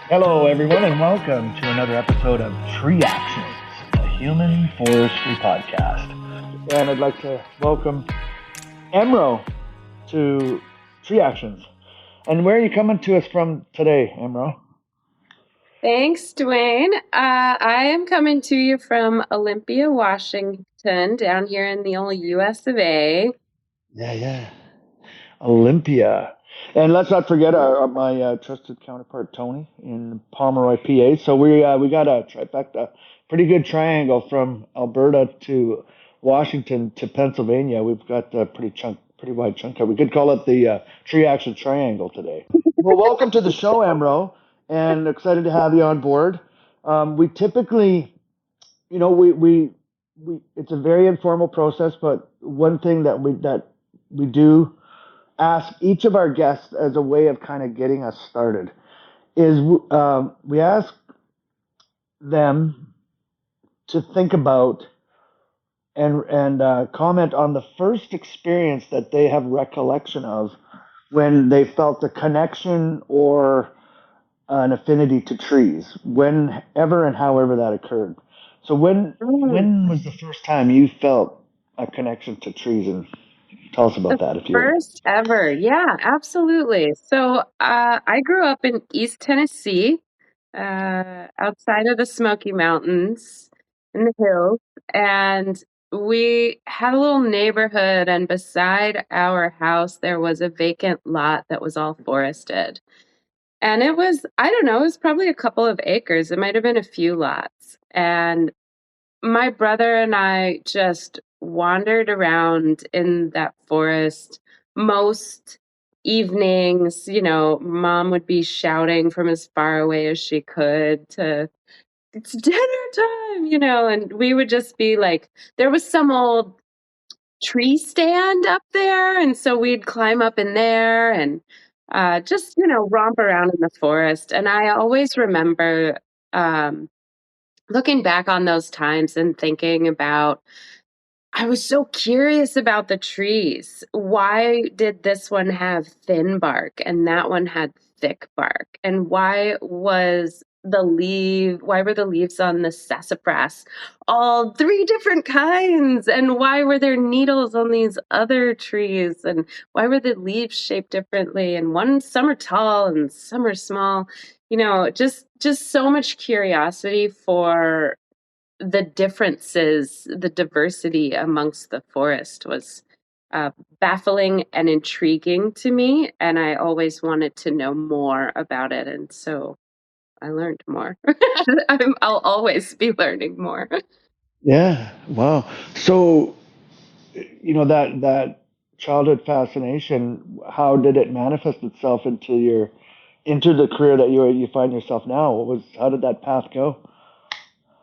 Hello, everyone, and welcome to another episode of Tree Actions, a human forestry podcast. And I'd like to welcome EmRo to Tree Actions. And where are you coming to us from today, EmRo? Thanks, Dwayne. I am coming to you from Olympia, Washington, down here in the old US of A. Yeah. Olympia. And let's not forget my trusted counterpart, Tony, in Pomeroy, PA. So we got a trifecta, pretty good triangle from Alberta to Washington to Pennsylvania. We've got a pretty wide chunk. We could call it the Tree Action Triangle today. Well, welcome to the show, Emro, and excited to have you on board. We typically, we it's a very informal process, but one thing that we do ask each of our guests as a way of kind of getting us started is we ask them to think about and comment on the first experience that they have recollection of when they felt a connection or an affinity to trees, whenever and however that occurred. So when was the first time you felt a connection to trees? And tell us The about that if you would. first ever. Yeah, absolutely. So I grew up in East Tennessee, outside of the Smoky Mountains in the hills. And we had a little neighborhood, and beside our house, there was a vacant lot that was all forested. And it was, I don't know, it was probably a couple of acres. It might have been a few lots. And my brother and I just wandered around in that forest most evenings. Mom would be shouting from as far away as she could to, it's dinner time, and we would just be like, there was some old tree stand up there. And so we'd climb up in there and just, romp around in the forest. And I always remember um, looking back on those times and thinking about, I was so curious about the trees. Why did this one have thin bark and that one had thick bark? And why were the leaves on the sassafras all three different kinds? And why were there needles on these other trees? And why were the leaves shaped differently? And some are tall and some are small. Just so much curiosity for the differences, the diversity amongst the forest was uh, baffling and intriguing to me. And I always wanted to know more about it. And so I learned more. I'll always be learning more. Yeah, wow. So that childhood fascination, how did it manifest itself into the career that you find yourself now? How did that path go?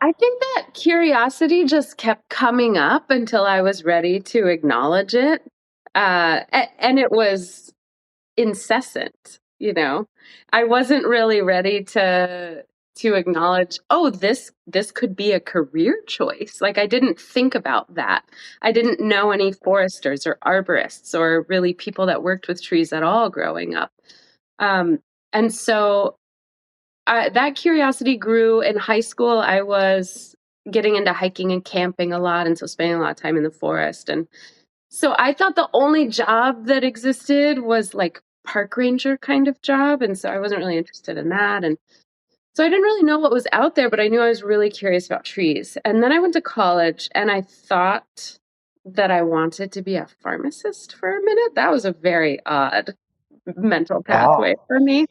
I think that curiosity just kept coming up until I was ready to acknowledge it. And it was incessant. I wasn't really ready to acknowledge, oh, this could be a career choice. Like, I didn't think about that. I didn't know any foresters or arborists or really people that worked with trees at all growing up. And so that curiosity grew in high school. I was getting into hiking and camping a lot, and so spending a lot of time in the forest. And so I thought the only job that existed was like park ranger kind of job. And so I wasn't really interested in that. And so I didn't really know what was out there, but I knew I was really curious about trees. And then I went to college and I thought that I wanted to be a pharmacist for a minute. That was a very odd mental Wow. pathway for me.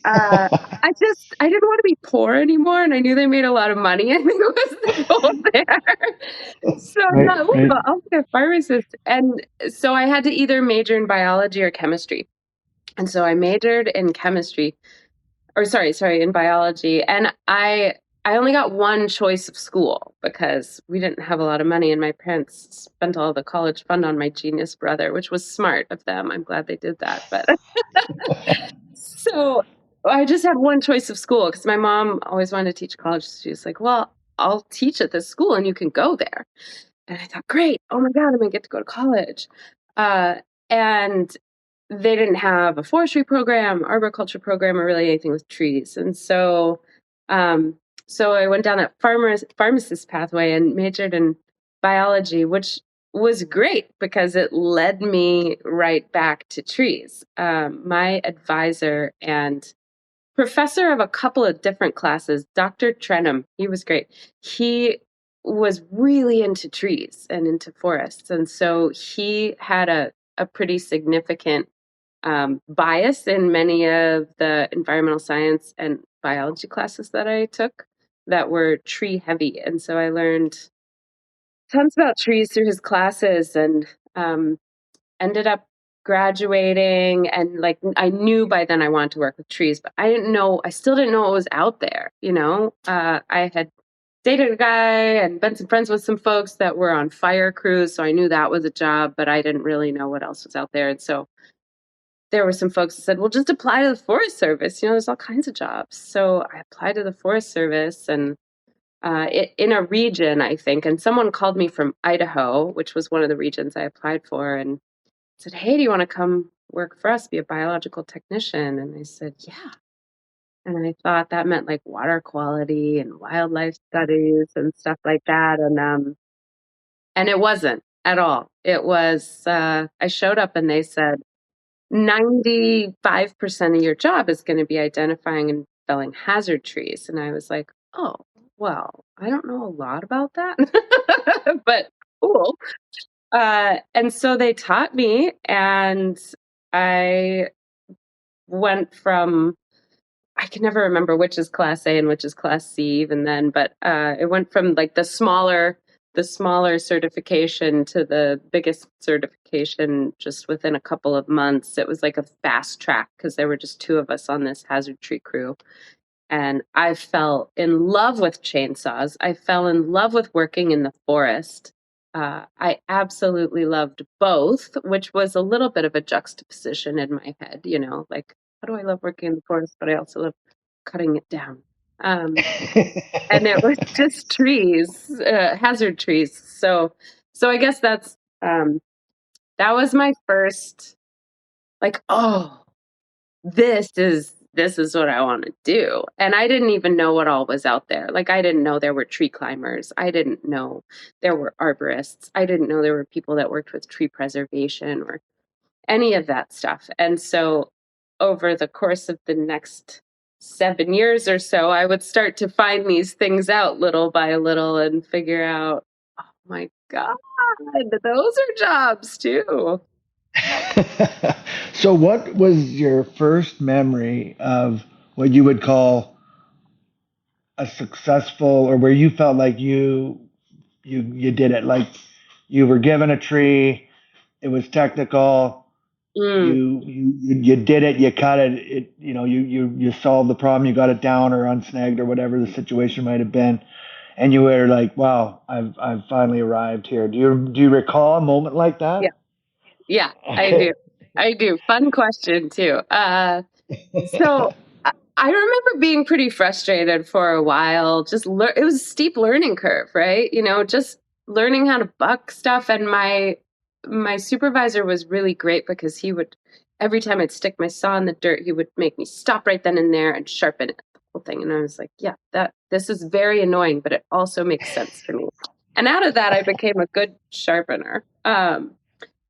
Uh, I didn't want to be poor anymore, and I knew they made a lot of money. I think was the goal there. So I Right, thought, "Ooh, right. I'll be a pharmacist." And so I had to either major in biology or chemistry. And so I majored in chemistry, or sorry, in biology. And I only got one choice of school because we didn't have a lot of money, and my parents spent all the college fund on my genius brother, which was smart of them. I'm glad they did that, but. So I just had one choice of school because my mom always wanted to teach college. She was like, well, I'll teach at this school and you can go there. And I thought, great. Oh my God, I'm going to get to go to college. Uh, and they didn't have a forestry program, arboriculture program, or really anything with trees. And so, so I went down that pharmacist pathway and majored in biology, which was great because it led me right back to trees. My advisor and professor of a couple of different classes, Dr. Trenum, he was great. He was really into trees and into forests. And so he had a pretty significant bias in many of the environmental science and biology classes that I took that were tree heavy. And so I learned tons about trees through his classes and ended up graduating. And like, I knew by then I wanted to work with trees, but I still didn't know what was out there. I had dated a guy and been some friends with some folks that were on fire crews. So I knew that was a job, but I didn't really know what else was out there. And so there were some folks that said, well, just apply to the Forest Service. There's all kinds of jobs. So I applied to the Forest Service and in a region, I think, and someone called me from Idaho, which was one of the regions I applied for, and said, hey, do you want to come work for us, be a biological technician? And I said, yeah. And I thought that meant like water quality and wildlife studies and stuff like that. And it wasn't at all. It was, I showed up and they said, 95% of your job is going to be identifying and felling hazard trees. And I was like, oh, well, I don't know a lot about that, but cool. And so they taught me, and I went from, I can never remember which is class A and which is class C even then, but it went from like the smaller certification to the biggest certification just within a couple of months. It was like a fast track because there were just two of us on this hazard tree crew. And I fell in love with chainsaws. I fell in love with working in the forest. I absolutely loved both, which was a little bit of a juxtaposition in my head, like, how do I love working in the forest, but I also love cutting it down? Um, and it was just trees, hazard trees. So I guess that was my first, like, oh, this is what I want to do. And I didn't even know what all was out there. Like, I didn't know there were tree climbers. I didn't know there were arborists. I didn't know there were people that worked with tree preservation or any of that stuff. And so over the course of the next 7 years or so, I would start to find these things out little by little and figure out, oh my God, those are jobs too. So, what was your first memory of what you would call a successful, or where you felt like you did it? Like you were given a tree, it was technical, Mm, you did it, you cut it, you solved the problem, you got it down or unsnagged or whatever the situation might have been, and you were like, wow, I've finally arrived here. Do you recall a moment like yeah, that? yeah, I Okay. do. I do. Fun question too. So I remember being pretty frustrated for a while. It was a steep learning curve, right? Just learning how to buck stuff. And my supervisor was really great because he would, every time I'd stick my saw in the dirt, he would make me stop right then and there and sharpen it, the whole thing. And I was like, yeah, this is very annoying, but it also makes sense to me. And out of that, I became a good sharpener.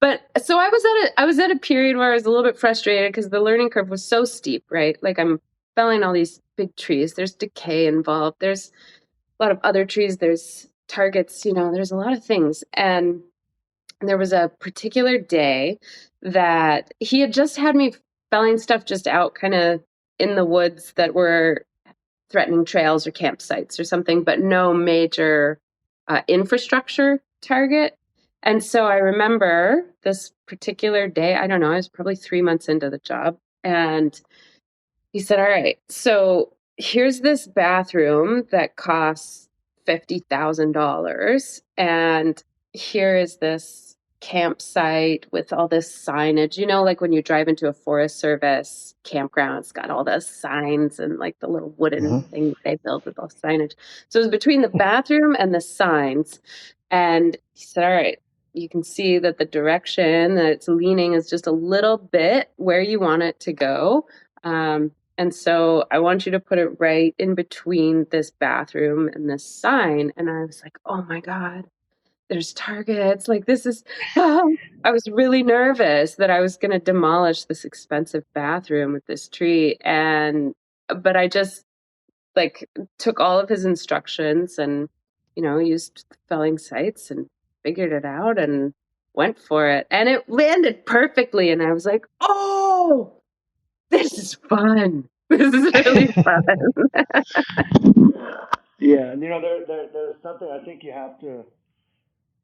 But so I was at a period where I was a little bit frustrated because the learning curve was so steep, right? Like, I'm felling all these big trees. There's decay involved. There's a lot of other trees. There's targets. There's a lot of things. And there was a particular day that he had just had me felling stuff just out kind of in the woods that were threatening trails or campsites or something, but no major infrastructure target. And so I remember this particular day, I don't know, I was probably 3 months into the job. And he said, all right, so here's this bathroom that costs $50,000. And here is this campsite with all this signage. Like when you drive into a Forest Service campground, it's got all the signs and like the little wooden Mhm. thing they built with all signage. So it was between the bathroom and the signs. And he said, all right, you can see that the direction that it's leaning is just a little bit where you want it to go. And so I want you to put it right in between this bathroom and this sign. And I was like, oh my God, there's targets. Like this is, I was really nervous that I was going to demolish this expensive bathroom with this tree. But I just like took all of his instructions and, used felling sites and figured it out and went for it. And it landed perfectly. And I was like, oh, this is fun. This is really fun. Yeah, and there's something I think you have to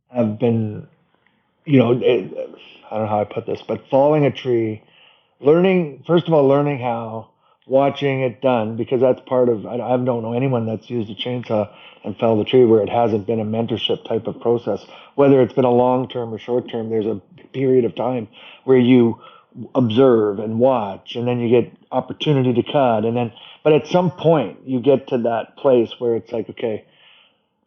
have been, I don't know how I put this, but falling a tree, learning, first of all, learning how, watching it done, because that's part of, I don't know anyone that's used a chainsaw and felled a tree where it hasn't been a mentorship type of process. Whether it's been a long term or short term, there's a period of time where you observe and watch, and then you get opportunity to cut, and then, but at some point, you get to that place where it's like, okay,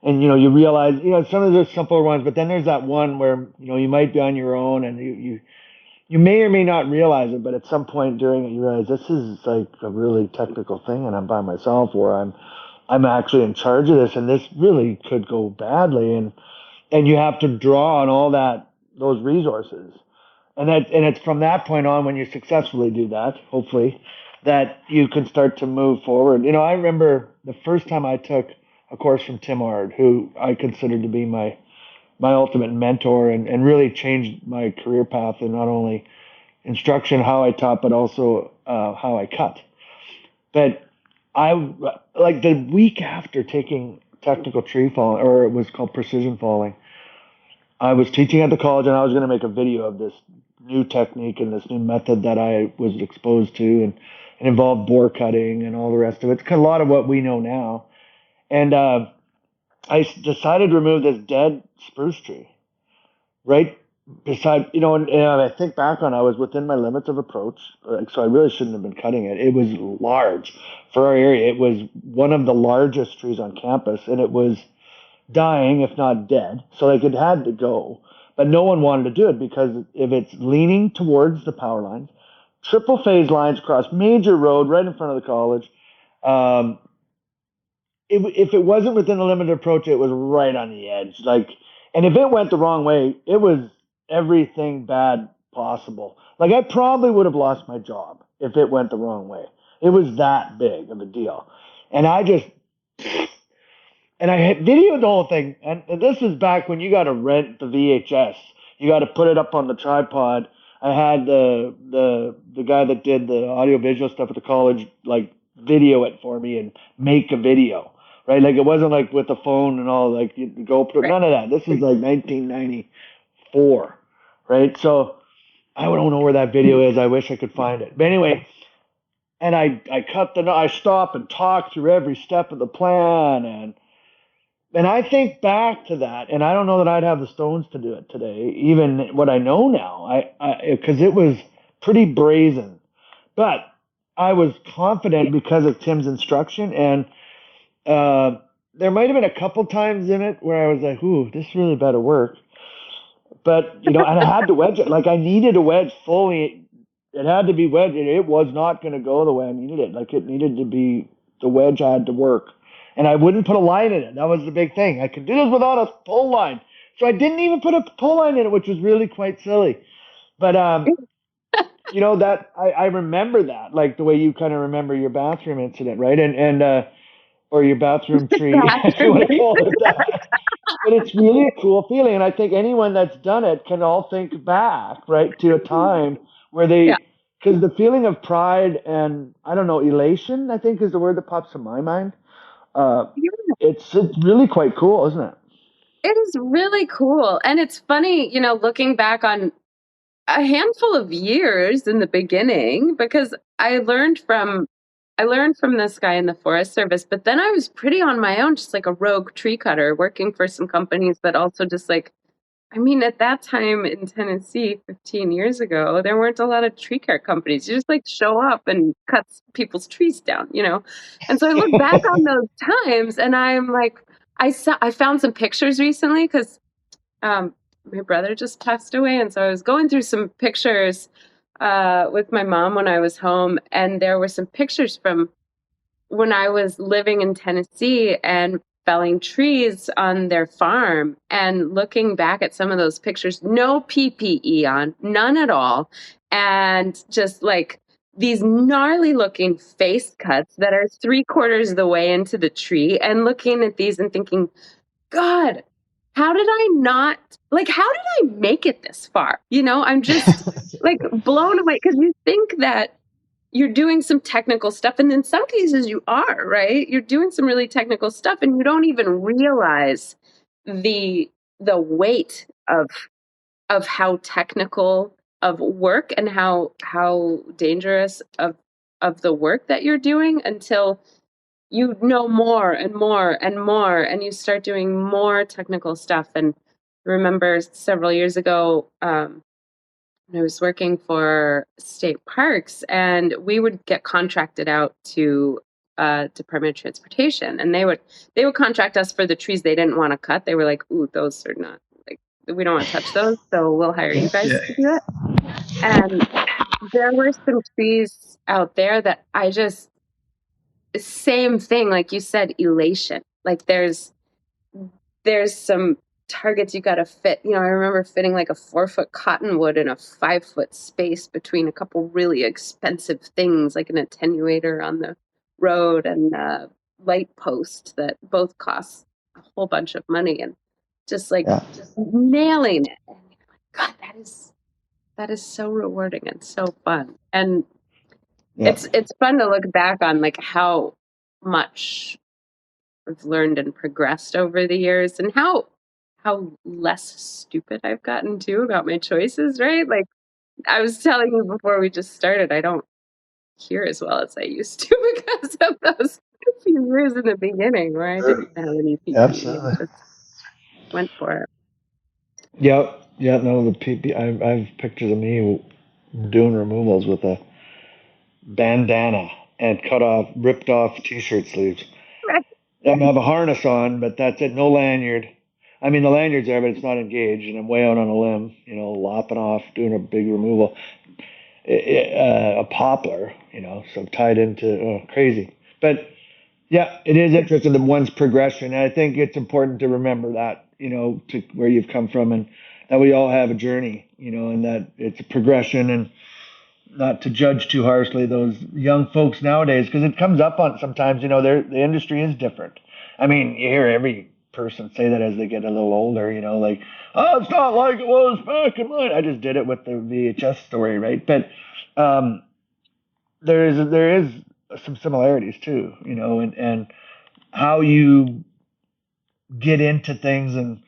and you realize, some of those simpler ones, but then there's that one where you might be on your own, and you may or may not realize it, but at some point during it, you realize this is like a really technical thing, and I'm by myself, or I'm actually in charge of this, and this really could go badly, and you have to draw on all those resources, and it's from that point on when you successfully do that, hopefully, that you can start to move forward. I remember the first time I took a course from Tim Ard, who I considered to be my ultimate mentor, and really changed my career path in not only instruction, how I taught, but also how I cut. But I, like the week after taking technical tree falling, or it was called precision falling, I was teaching at the college, and I was going to make a video of this new technique and this new method that I was exposed to, and it involved bore cutting and all the rest of it. It's a lot of what we know now. And I decided to remove this dead spruce tree right beside, and I think back on, I was within my limits of approach, so I really shouldn't have been cutting it. It was large for our area. It was one of the largest trees on campus, and it was dying, if not dead. So like it had to go, but no one wanted to do it because if it's leaning towards the power lines, triple phase lines across major road right in front of the college. Um, if it wasn't within the limited approach, it was right on the edge. Like, and if it went the wrong way, it was everything bad possible. Like, I probably would have lost my job if it went the wrong way. It was that big of a deal, and I had videoed the whole thing. And this is back when you got to rent the VHS. You got to put it up on the tripod. I had the guy that did the audio visual stuff at the college like video it for me and make a video, right? Like it wasn't like with the phone and all, like you GoPro, Right. none of that. This is like 1994, right? So I don't know where that video is. I wish I could find it. But anyway, and I stop and talk through every step of the plan, and I think back to that, and I don't know that I'd have the stones to do it today, even what I know now. Because it was pretty brazen, but I was confident because of Tim's instruction, and there might have been a couple times in it where I was like, "Ooh, this really better work." But and I had to wedge it. Like I needed a wedge fully. It had to be wedged. It was not going to go the way I needed it. Like it needed to be the wedge had to work, and I wouldn't put a line in it. That was the big thing. I could do this without a pull line, so I didn't even put a pull line in it, which was really quite silly. But that I remember that, like the way you kind of remember your bathroom incident, right? And or your bathroom tree, if you want to Masturbate. call it that. But it's really a cool feeling, and I think anyone that's done it can all think back, right, to a time where Yeah. because the feeling of pride and I don't know, elation, I think is the word that pops in my mind. Uh, Yeah. it's really quite cool, isn't it? It is really cool. And it's funny, looking back on a handful of years in the beginning because I learned from this guy in the Forest Service, but then I was pretty on my own, just like a rogue tree cutter, working for some companies that also just like, I mean, at that time in Tennessee, 15 years ago, there weren't a lot of tree care companies. You just like show up and cut people's trees down. And so I look back on those times and I'm like, I found some pictures recently because my brother just passed away, and so I was going through some pictures with my mom when I was home, and there were some pictures from when I was living in Tennessee and felling trees on their farm, and looking back at some of those pictures, no PPE on, none at all, and just like these gnarly looking face cuts that are 3/4 of the way into the tree, and looking at these and thinking, God, how did I not, like, how did I make it this far? I'm just like blown away, because you think that you're doing some technical stuff, and in some cases you are, right? You're doing some really technical stuff, and you don't even realize the the weight of how technical of work, and how dangerous of the work that you're doing, until you know more and more and more, and you start doing more technical stuff. And I remember several years ago, I was working for state parks, and we would get contracted out to Department of Transportation, and they would contract us for the trees they didn't want to cut. They were like, "Ooh, those are not, like, we don't want to touch those, so we'll hire you guys to do it." And there were some trees out there that I just, same thing, like you said, elation. Like there's some targets you got to fit. I remember fitting like a 4-foot cottonwood in a 5-foot space between a couple really expensive things, like an attenuator on the road and a light post that both cost a whole bunch of money, and just like Yeah. nailing it. And you're like, God, that is so rewarding and so fun. And Yeah. it's fun to look back on, like, how much I've learned and progressed over the years, and how less stupid I've gotten too about my choices, right? Like, I was telling you before we just started, I don't hear as well as I used to because of those few years in the beginning where I didn't have any PPE and Absolutely. just went for it. Yep. Yeah. No, the PP. I've pictures of me doing removals with a bandana and ripped off t-shirt sleeves. Right. I have a harness on, but that's it. No lanyard. I mean, the lanyard's there, but it's not engaged, and I'm way out on a limb, lopping off, doing a big removal. A poplar, so tied into crazy. But yeah, it is interesting the one's progression. And I think it's important to remember that, to where you've come from, and that we all have a journey, and that it's a progression, and not to judge too harshly those young folks nowadays, because it comes up on sometimes, the industry is different. I mean, you hear every person say that as they get a little older, like, oh, it's not like it was back in mine. I just did it with the VHS story, right? But um, there is some similarities too, and how you get into things, and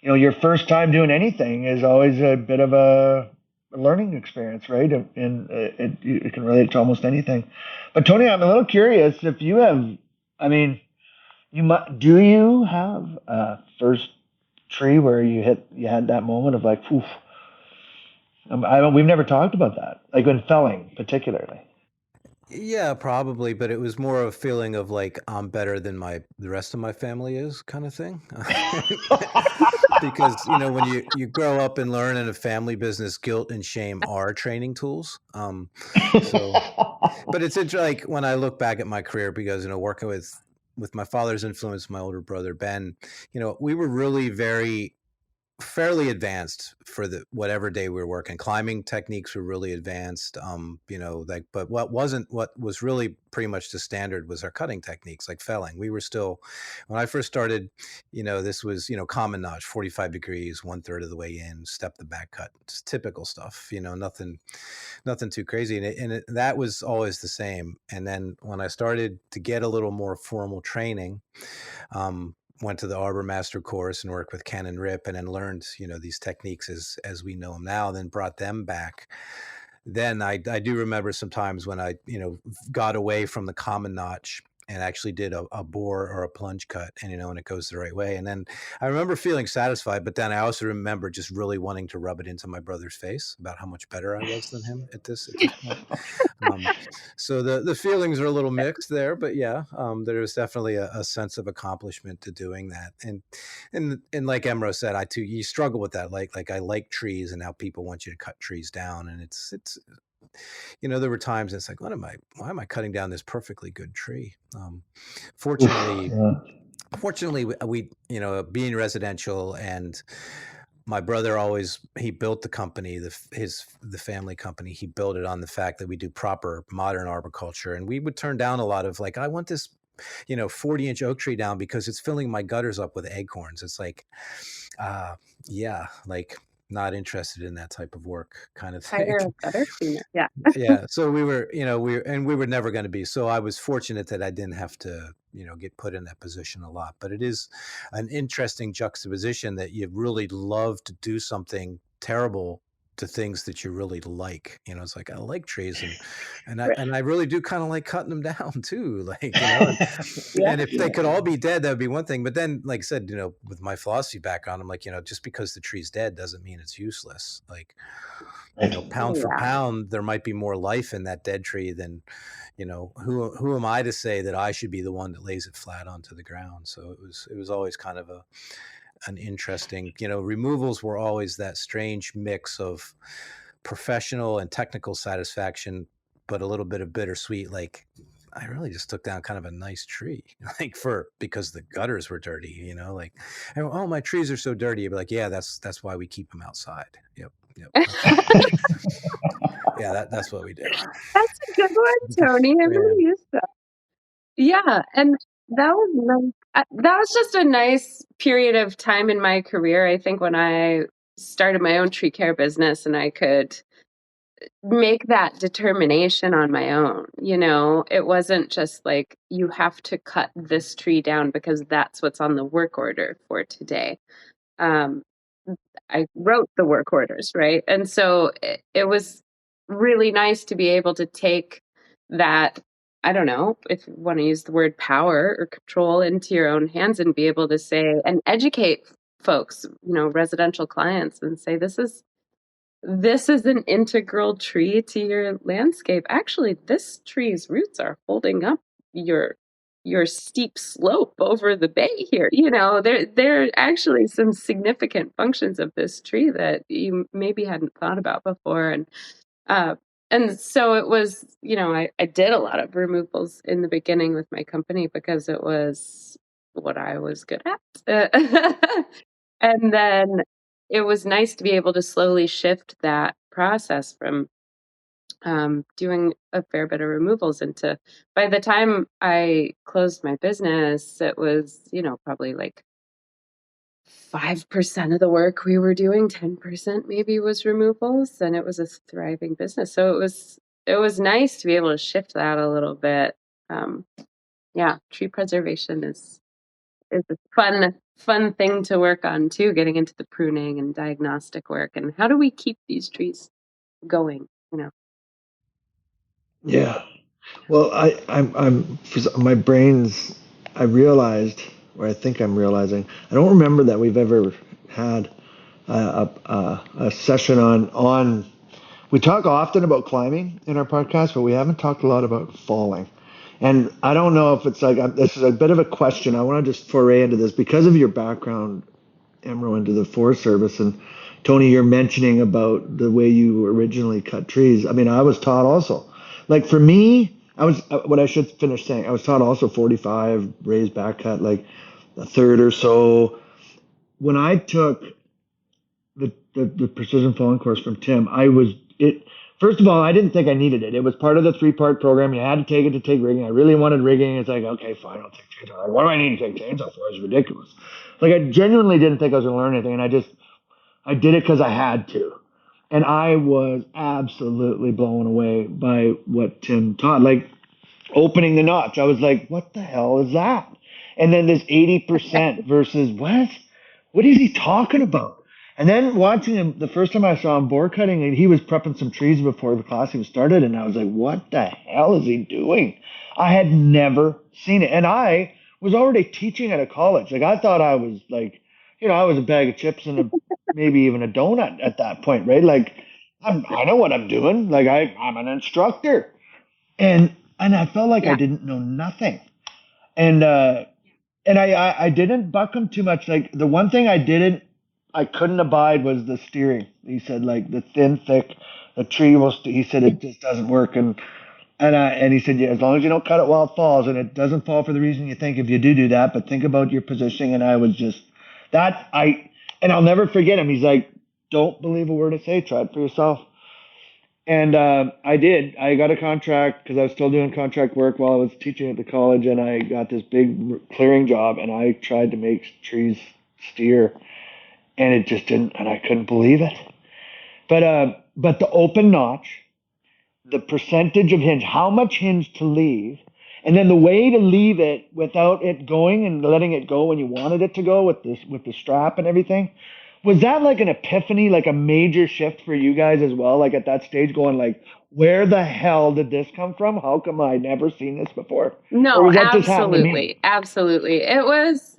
your first time doing anything is always a bit of a learning experience, right? And it can relate to almost anything. But Tony, I'm a little curious if you have. I mean, do you have a first tree where you had that moment of like, poof. I don't. We've never talked about that, like when felling, particularly. Yeah, probably, but it was more of a feeling of like I'm better than the rest of my family is kind of thing. Because when you grow up and learn in a family business, guilt and shame are training tools. So, but like when I look back at my career, because working with my father's influence, my older brother Ben, we were really fairly advanced for the whatever day we were working. Climbing techniques were really advanced. But what was really pretty much the standard was our cutting techniques, like felling. We were still, when I first started, this was, common notch, 45 degrees, 1/3 of the way in, step the back cut, just typical stuff, nothing too crazy. And that was always the same. And then when I started to get a little more formal training, went to the Arbor Master course and worked with Ken and Rip, and then learned, these techniques as we know them now, then brought them back. Then I do remember some times when I, got away from the common notch and actually did a bore or a plunge cut, and and it goes the right way. And then I remember feeling satisfied, but then I also remember just really wanting to rub it into my brother's face about how much better I was than him at this point. Um, so the feelings are a little mixed there, but yeah, there was definitely a sense of accomplishment to doing that. And like EmRo said, I too, you struggle with that. Like I like trees, and now people want you to cut trees down, and it's there were times it's like, why am I cutting down this perfectly good tree? Fortunately, Yeah. we being residential, and my brother always, he built the company, the family company. He built it on the fact that we do proper modern arboriculture, and we would turn down a lot of, like, I want this 40-inch oak tree down because it's filling my gutters up with acorns. It's like, yeah, like, not interested in that type of work, kind of thing. Hire a gutter cleaner. Yeah. Yeah, so we were, we were never going to be. So I was fortunate that I didn't have to, get put in that position a lot. But it is an interesting juxtaposition that you really love to do something terrible to things that you really like. It's like, I like trees, and I really do kind of like cutting them down too. Like, Yeah. and if they could all be dead, that would be one thing. But then, like I said, with my philosophy background, I'm like, just because the tree's dead doesn't mean it's useless. Like, pound for pound, there might be more life in that dead tree than, who am I to say that I should be the one that lays it flat onto the ground? So it was always kind of an interesting, removals were always that strange mix of professional and technical satisfaction, but a little bit of bittersweet. Like, I really just took down kind of a nice tree, like, because the gutters were dirty, like, oh, my trees are so dirty. You'd be like, yeah, that's why we keep them outside. Yep. Yeah, that's what we do. That's a good one, Tony. I really used that. Yeah, and that was nice. That was just a nice period of time in my career. I think when I started my own tree care business, and I could make that determination on my own. It wasn't just like, you have to cut this tree down because that's what's on the work order for today. Um, I wrote the work orders, right? And so it was really nice to be able to take that, I don't know if you want to use the word power or control, into your own hands, and be able to say and educate folks, residential clients, and say, this is an integral tree to your landscape. Actually, this tree's roots are holding up your steep slope over the bay here. There are actually some significant functions of this tree that you maybe hadn't thought about before. And so it was, I did a lot of removals in the beginning with my company because it was what I was good at. And then it was nice to be able to slowly shift that process from doing a fair bit of removals into, by the time I closed my business, it was, probably like 5% of the work we were doing, 10% maybe was removals, and it was a thriving business. So it was nice to be able to shift that a little bit. Yeah, tree preservation is a fun thing to work on too, getting into the pruning and diagnostic work, and how do we keep these trees going, Yeah. Well, I'm my brain's. I realized, or I think I'm realizing, I don't remember that we've ever had a session on. We talk often about climbing in our podcast, but we haven't talked a lot about falling. And I don't know if it's like, this is a bit of a question. I want to just foray into this because of your background, EmRo, into the Forest Service. And Tony, you're mentioning about the way you originally cut trees. I mean, I was taught also. Like, for me, what I should finish saying, I was taught also 45, raised back cut, like a third or so. When I took the precision falling course from Tim, first of all, I didn't think I needed it. It was part of the 3-part program. You had to take it to take rigging. I really wanted rigging. It's like, okay, fine, I'll take chainsaw. Like, what do I need to take chainsaw for? It's ridiculous. Like, I genuinely didn't think I was going to learn anything, and I did it because I had to. And I was absolutely blown away by what Tim taught. Like, opening the notch, I was like, what the hell is that? And then this 80% versus what? What is he talking about? And then watching him, the first time I saw him board cutting, and he was prepping some trees before the class even started, and I was like, what the hell is he doing? I had never seen it. And I was already teaching at a college. Like I thought I was like, I was a bag of chips and maybe even a donut at that point, right? Like I know what I'm doing. Like I'm an instructor, and I felt like I Yeah. didn't know nothing. And I didn't buck him too much. Like the one thing I couldn't abide was the steering. He said like the thin, thick, the tree will. He said it just doesn't work, and he said, yeah, as long as you don't cut it while it falls, and it doesn't fall for the reason you think if you do that, but think about your positioning. And I was just and I'll never forget him. He's like, don't believe a word I say. Try it for yourself. And I did. I got a contract because I was still doing contract work while I was teaching at the college, and I got this big clearing job, and I tried to make trees steer, and it just didn't, and I couldn't believe it. But the open notch, the percentage of hinge, how much hinge to leave, and then the way to leave it without it going and letting it go when you wanted it to go with the strap and everything. Was that like an epiphany, like a major shift for you guys as well? Like at that stage, going like, where the hell did this come from? How come I never seen this before? Or No, was that just happened to me? absolutely. Absolutely. It was,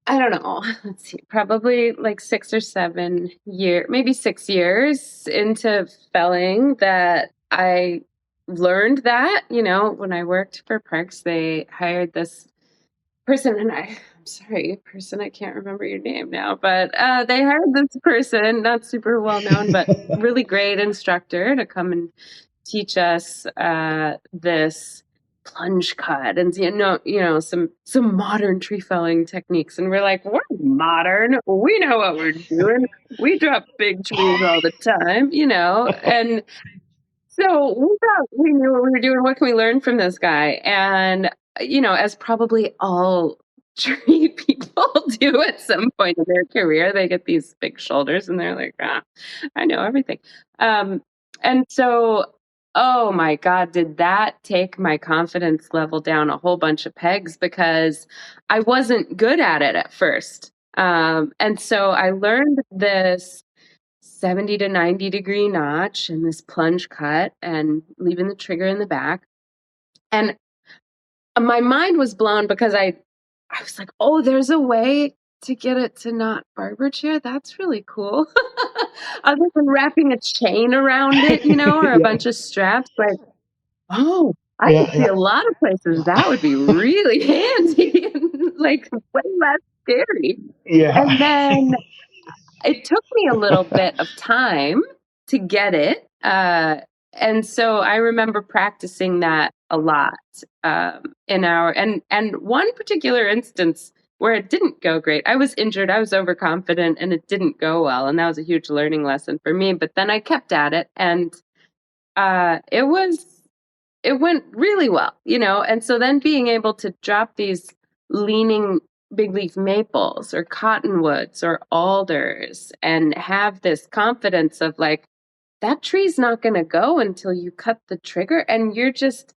I don't know, let's see, probably like 6 or 7 years, maybe 6 years into felling that I learned that, when I worked for Parks, they hired this person, and I'm sorry, person, I can't remember your name now, but they hired this person, not super well known, but really great instructor to come and teach us this plunge cut and some modern tree felling techniques. And we're like, we're modern, we know what we're doing, we drop big trees all the time, and so we thought we knew what we were doing. What can we learn from this guy? And, as probably all tree people do at some point in their career, they get these big shoulders and they're like, I know everything. Um, and so, oh my God, did that take my confidence level down a whole bunch of pegs because I wasn't good at it at first. And so I learned this 70 to 90 degree notch and this plunge cut and leaving the trigger in the back. And my mind was blown because I was like, oh, there's a way to get it to not barber chair. That's really cool. Other than wrapping a chain around it, or a Yeah, bunch of straps, like, oh, I can yeah, see yeah, a lot of places that would be really handy and like way less scary. And yeah. then it took me a little bit of time to get it. And so I remember practicing that a lot in our and one particular instance where it didn't go great. I was injured, I was overconfident, and it didn't go well. And that was a huge learning lesson for me. But then I kept at it, and it went really well, and so then being able to drop these leaning big leaf maples or cottonwoods or alders and have this confidence of like, that tree's not going to go until you cut the trigger, and you're just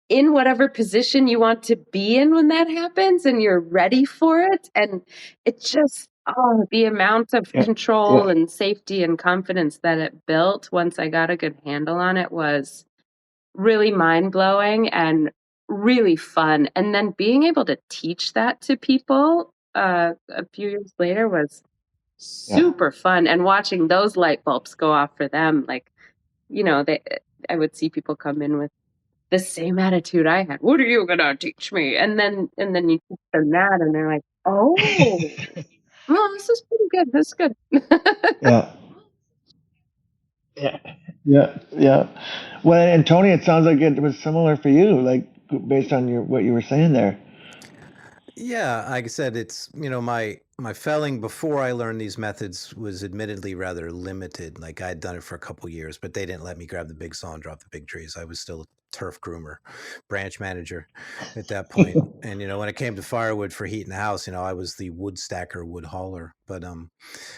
in whatever position you want to be in when that happens, and you're ready for it. And it just, oh, the amount of Yeah, control yeah, and safety and confidence that it built once I got a good handle on it was really mind-blowing and really fun. And then being able to teach that to people a few years later was yeah. super fun. And watching those light bulbs go off for them, like, they I would see people come in with the same attitude I had. What are you gonna teach me? And then you teach them that and they're like, oh, well, this is pretty good. This is good. Yeah, yeah, yeah, yeah. Well, and Tony, it sounds like it was similar for you, like based on what you were saying there. Yeah, like I said, it's my felling before I learned these methods was admittedly rather limited. Like I'd done it for a couple years, but they didn't let me grab the big saw and drop the big trees. I was still a turf groomer, branch manager at that point. And when it came to firewood for heating the house, I was the wood stacker, wood hauler. But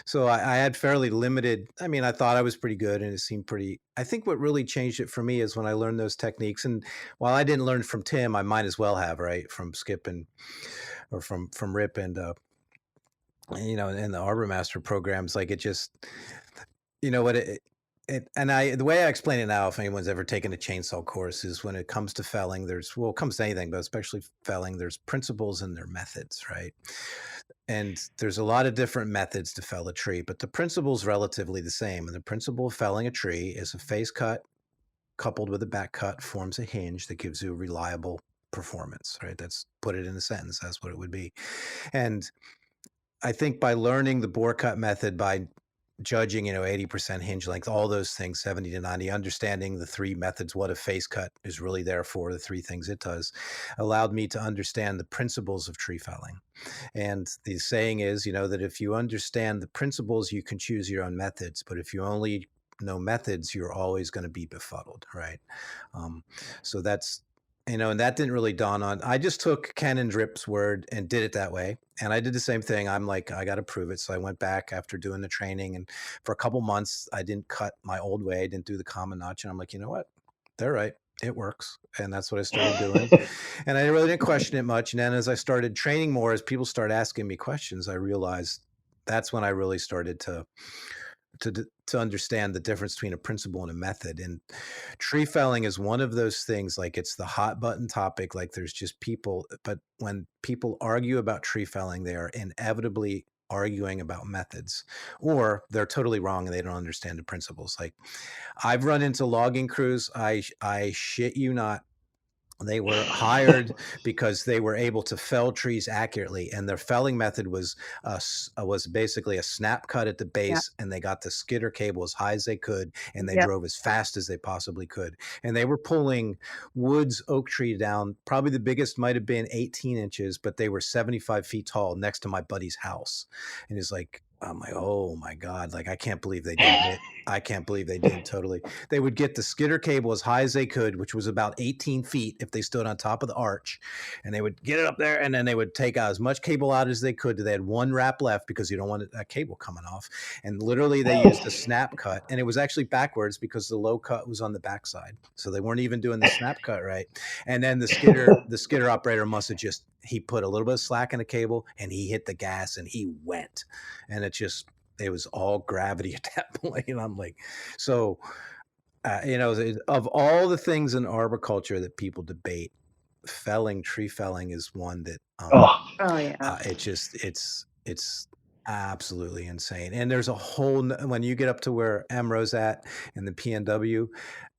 so I had fairly limited. I mean, I thought I was pretty good, and it seemed pretty. I think what really changed it for me is when I learned those techniques. And while I didn't learn from Tim, I might as well have, right, from Skip and or from Rip and the Arbor Master programs. Like it just, you know what it. the way I explain it now, if anyone's ever taken a chainsaw course, is when it comes to felling, it comes to anything, but especially felling, there's principles and their methods, right? And there's a lot of different methods to fell a tree, but the principle is relatively the same. And the principle of felling a tree is a face cut coupled with a back cut forms a hinge that gives you a reliable performance, right? That's, put it in a sentence, that's what it would be. And I think by learning the bore cut method, by judging, 80% hinge length, all those things, 70 to 90, understanding the three methods, what a face cut is really there for, the three things it does, allowed me to understand the principles of tree felling. And the saying is, that if you understand the principles, you can choose your own methods. But if you only know methods, you're always going to be befuddled, right? So that's, and that didn't really dawn on. I just took Ken and Drip's word and did it that way. And I did the same thing. I'm like, I got to prove it. So I went back after doing the training, and for a couple months, I didn't cut my old way. I didn't do the common notch. And I'm like, you know what? They're right. It works. And that's what I started doing. And I really didn't question it much. And then as I started training more, as people started asking me questions, I realized that's when I really started to understand the difference between a principle and a method. And tree felling is one of those things, like it's the hot button topic. Like there's just people, but when people argue about tree felling, they are inevitably arguing about methods, or they're totally wrong and they don't understand the principles. Like I've run into logging crews. I shit you not. They were hired because they were able to fell trees accurately, and their felling method was basically a snap cut at the base, and they got the skidder cable as high as they could, and they drove as fast as they possibly could. And they were pulling Woods oak tree down. Probably the biggest might have been 18 inches, but they were 75 feet tall next to my buddy's house. And he's like, I'm like, oh my God, like I can't believe they did it. I can't believe they did totally. They would get the skidder cable as high as they could, which was about 18 feet if they stood on top of the arch, and they would get it up there, and then they would take out as much cable out as they could. They had one wrap left because you don't want that cable coming off. And literally they used a snap cut, and it was actually backwards because the low cut was on the backside. So they weren't even doing the snap cut right. And then the skidder operator must have he put a little bit of slack in the cable, and he hit the gas, and he went. And it was all gravity at that point. And I'm like, so, of all the things in arboriculture that people debate, tree felling is one that, it's absolutely insane. And there's a whole, when you get up to where EmRo's at and the PNW,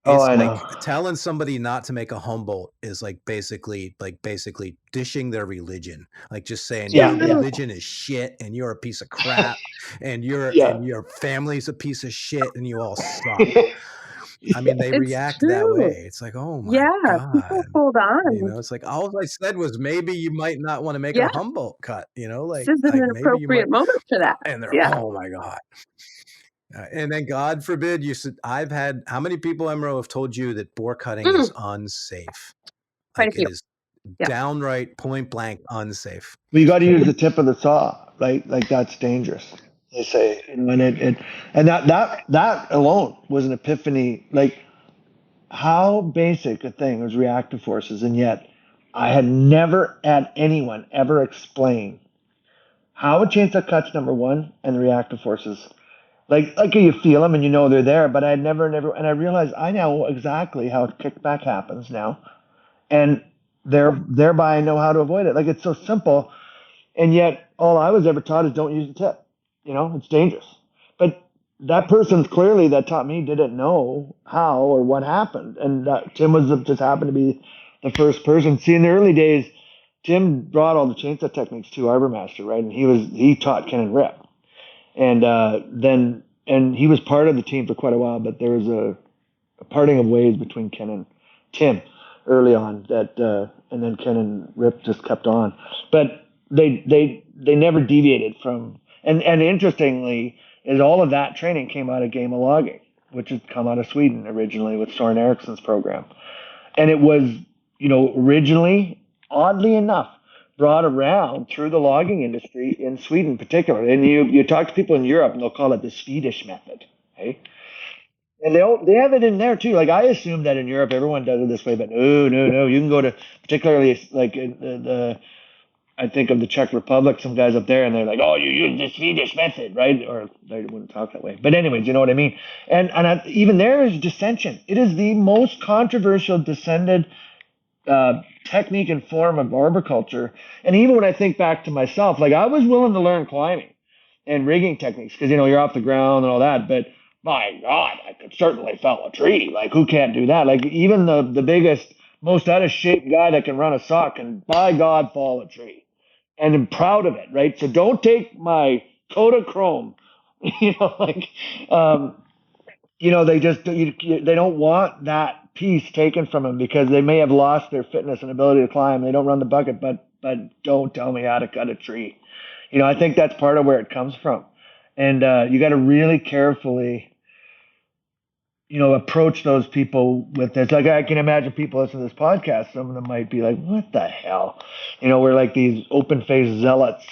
it's like telling somebody not to make a Humboldt is like basically dishing their religion, like just saying your religion is shit and you're a piece of crap and and your family's a piece of shit and you all suck. I mean, they react that way. It's like, oh my God. People hold on. It's like, all I said was maybe you might not want to make a Humboldt cut, like, this is an appropriate moment for that. And they're, oh my God. And then God forbid how many people, EmRo, have told you that bore cutting is unsafe? Like it is downright point blank unsafe. Well, you got to use the tip of the saw, right? Like that's dangerous. They say, and that alone was an epiphany. Like how basic a thing was reactive forces, and yet I had never had anyone ever explain how a chainsaw cuts, number one, and the reactive forces. Like you feel them and they're there, but I had never, and I realized I know exactly how kickback happens now, and thereby I know how to avoid it. Like it's so simple, and yet all I was ever taught is don't use the tip. It's dangerous. But that person clearly that taught me didn't know how or what happened, and Tim just happened to be the first person. See, in the early days, Tim brought all the chainsaw techniques to Arbor Master, right? And he taught Ken and Rip. And and he was part of the team for quite a while, but there was a parting of ways between Ken and Tim early on and then Ken and Rip just kept on. But they never deviated from, and interestingly is all of that training came out of Game of Logging, which had come out of Sweden originally with Soren Eriksson's program. And it was, originally, oddly enough, brought around through the logging industry in Sweden particularly. And you talk to people in Europe and they'll call it the Swedish method. Okay? And they have it in there too. Like I assume that in Europe everyone does it this way, but no. You can go to particularly like I think of the Czech Republic, some guys up there, and they're like, "Oh, you use the Swedish method, right?" Or they wouldn't talk that way. But anyways, you know what I mean. And even there is dissension. It is the most controversial descended technique and form of arboriculture. And even when I think back to myself, like I was willing to learn climbing and rigging techniques because you're off the ground and all that. But my God, I could certainly fell a tree. Like who can't do that? Like even the biggest, most out of shape guy that can run a saw can, by God, fall a tree. And I'm proud of it, right? So don't take my Kodachrome, like um, they don't want that piece taken from them because they may have lost their fitness and ability to climb. They don't run the bucket, but don't tell me how to cut a tree. I think that's part of where it comes from, and you got to really carefully, approach those people with this. Like I can imagine people listening to this podcast. Some of them might be like, "What the hell?" We're like these open-faced zealots.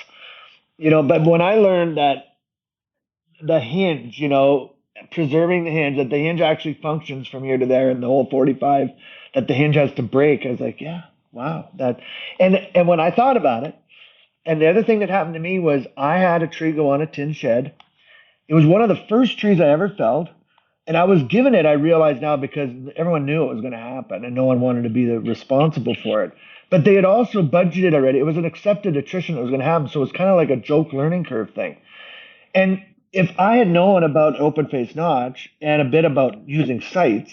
But when I learned that the hinge, preserving the hinge, that the hinge actually functions from here to there in the whole 45, that the hinge has to break. I was like, yeah, wow. And when I thought about it, and the other thing that happened to me was I had a tree go on a tin shed. It was one of the first trees I ever felled. And I was given it, I realize now, because everyone knew it was going to happen and no one wanted to be responsible for it. But they had also budgeted already. It was an accepted attrition that was going to happen. So it was kind of like a joke learning curve thing. And if I had known about open face notch and a bit about using sights,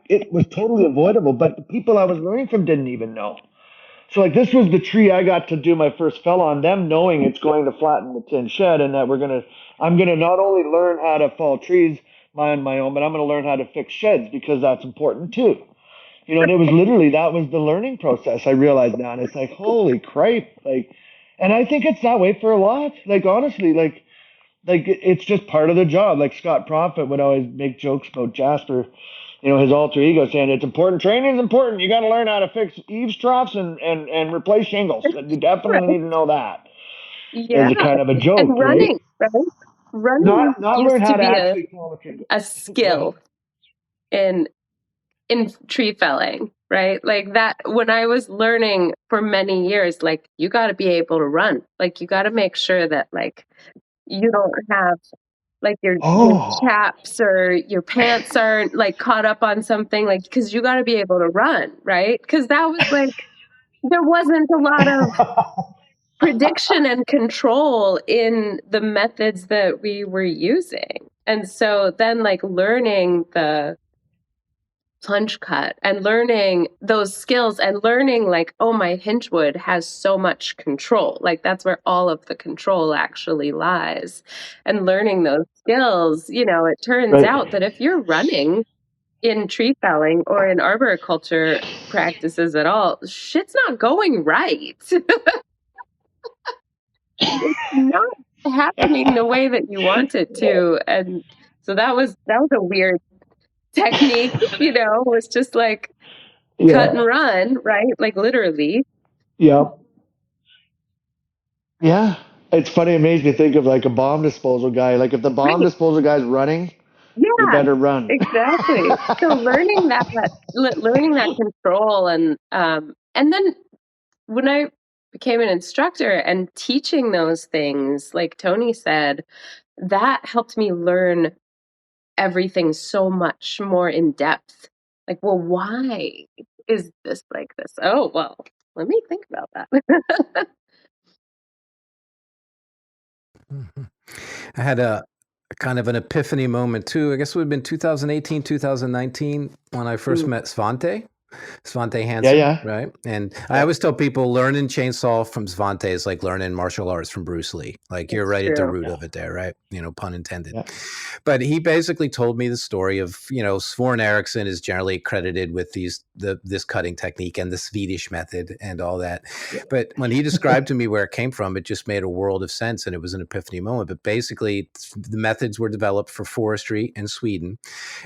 it was totally avoidable. But the people I was learning from didn't even know. So like this was the tree I got to do my first fell on, them knowing it's going to flatten the tin shed and that I'm gonna not only learn how to fall trees on my own, but I'm gonna learn how to fix sheds because that's important too. And it was literally that was the learning process. I realized now, and it's like holy cripe, like, and I think it's that way for a lot. Like honestly, like it's just part of the job. Like Scott Prophet would always make jokes about Jasper, his alter ego, saying it's important. Training is important. You got to learn how to fix eaves troughs and replace shingles. You definitely Right. need to know that Yeah. as a kind of a And joke, right? running, right? Running Not learn used to how to be actually climb a tree. a Go ahead. skill in tree felling, right? Like that when I was learning for many years, like you got to be able to run. Like you got to make sure that like you don't have like your Oh. chaps or your pants aren't like caught up on something like because you got to be able to run, right? Because that was like there wasn't a lot of prediction and control in the methods that we were using. And so then like learning the plunge cut and learning those skills and learning like, oh, my hinge wood has so much control. Like that's where all of the control actually lies. And learning those skills, it turns Right. out that if you're running in tree felling or in arboriculture practices at all, shit's not going right. It's not happening the way that you want it to. And so that was a weird technique, was just like cut and Yeah. run, right? Like literally. Yeah. Yeah. It's funny. It makes me think of like a bomb disposal guy. Like if the bomb Right. disposal guy's running, you Yeah, better run. exactly. So learning that control and then when I became an instructor and teaching those things, like Tony said, that helped me learn everything so much more in depth. Like, well, why is this like this? Oh, well, let me think about that. I had a kind of an epiphany moment too. I guess it would have been 2018, 2019 when I first Mm, met Svante Yeah, Hansen, yeah. right? And I Yep. always tell people learning chainsaw from Svante is like learning martial arts from Bruce Lee. Like you're that's right at the true. root Yeah. of it there, right? Pun intended. Yeah. But he basically told me the story of, Sworn Eriksson is generally credited with this cutting technique and the Swedish method and all that. Yeah. But when he described to me where it came from, it just made a world of sense and it was an epiphany moment. But basically, the methods were developed for forestry in Sweden,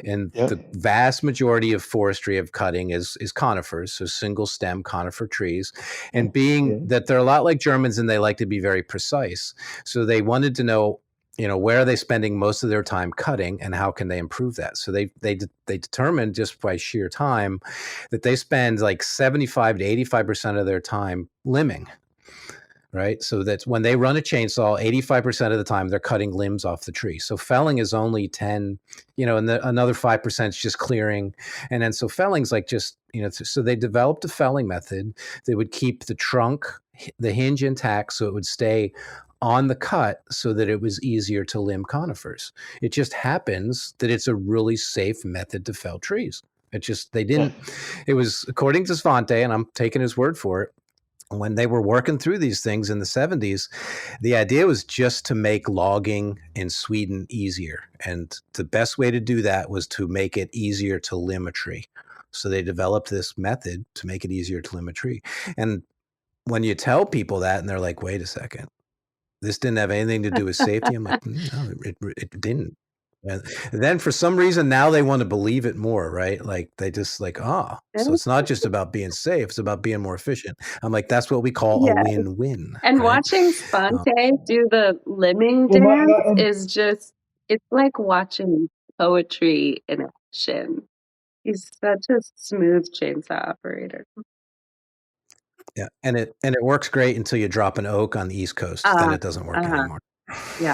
and Yeah. the vast majority of forestry of cutting is conifers, so single stem conifer trees. Yeah. And being Yeah. that they're a lot like Germans and they like to be very precise, so they wanted to know, where are they spending most of their time cutting and how can they improve that? So they determined just by sheer time that they spend like 75 to 85% of their time limbing. right? So that when they run a chainsaw, 85% of the time they're cutting limbs off the tree. So felling is only 10, and another 5% is just clearing. And then so felling's like just, so they developed a felling method that would keep the trunk, the hinge intact, so it would stay on the cut so that it was easier to limb conifers. It just happens that it's a really safe method to fell trees. It was, according to Svante, and I'm taking his word for it, when they were working through these things in the 70s, the idea was just to make logging in Sweden easier. And the best way to do that was to make it easier to limb a tree. So they developed this method to make it easier to limb a tree. And when you tell people that and they're like, wait a second, this didn't have anything to do with safety. I'm like, no, it didn't. And then for some reason now they want to believe it more, right? Like they just like, so it's not just about being safe, it's about being more efficient. I'm like, that's what we call a win-win. And right? watching Svante do the limbing dance is just, it's like watching poetry in action. He's such a smooth chainsaw operator. Yeah, and it works great until you drop an oak on the East Coast. Then it doesn't work anymore. Yeah.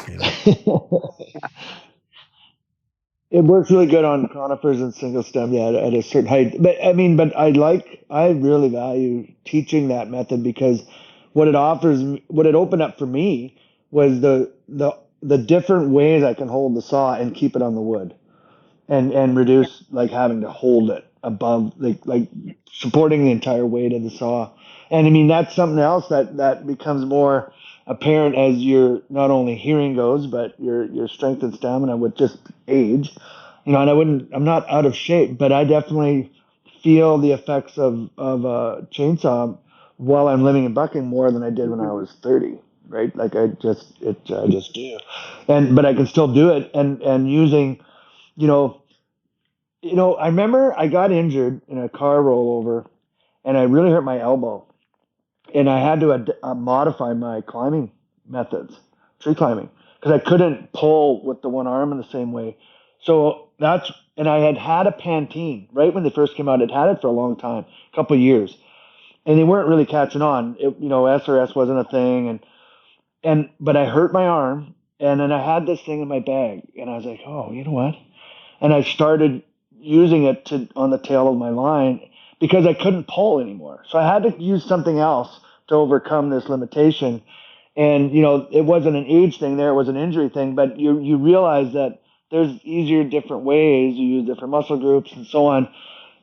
It works really good on conifers and single stem, at a certain height. But I really value teaching that method because what it opened up for me was the different ways I can hold the saw and keep it on the wood, and reduce like having to hold it above, like supporting the entire weight of the saw. And I mean that's something else that becomes more apparent as your not only hearing goes, but your strength and stamina with just age. And I'm not out of shape, but I definitely feel the effects of a chainsaw while I'm living and bucking more than I did when I was 30. Right? Like I just do, but I can still do it, and using, you know, I remember I got injured in a car rollover, and I really hurt my elbow, and I had to modify my climbing methods, tree climbing, because I couldn't pull with the one arm in the same way. So and I had a Pantene right when they first came out. I'd had it for a long time, a couple of years, and they weren't really catching on. SRS wasn't a thing, but I hurt my arm, and then I had this thing in my bag, and I was like, oh, you know what? And I started using it on the tail of my line because I couldn't pull anymore. So I had to use something else to overcome this limitation. And it wasn't an age thing there; it was an injury thing. But you realize that there's easier, different ways. You use different muscle groups and so on.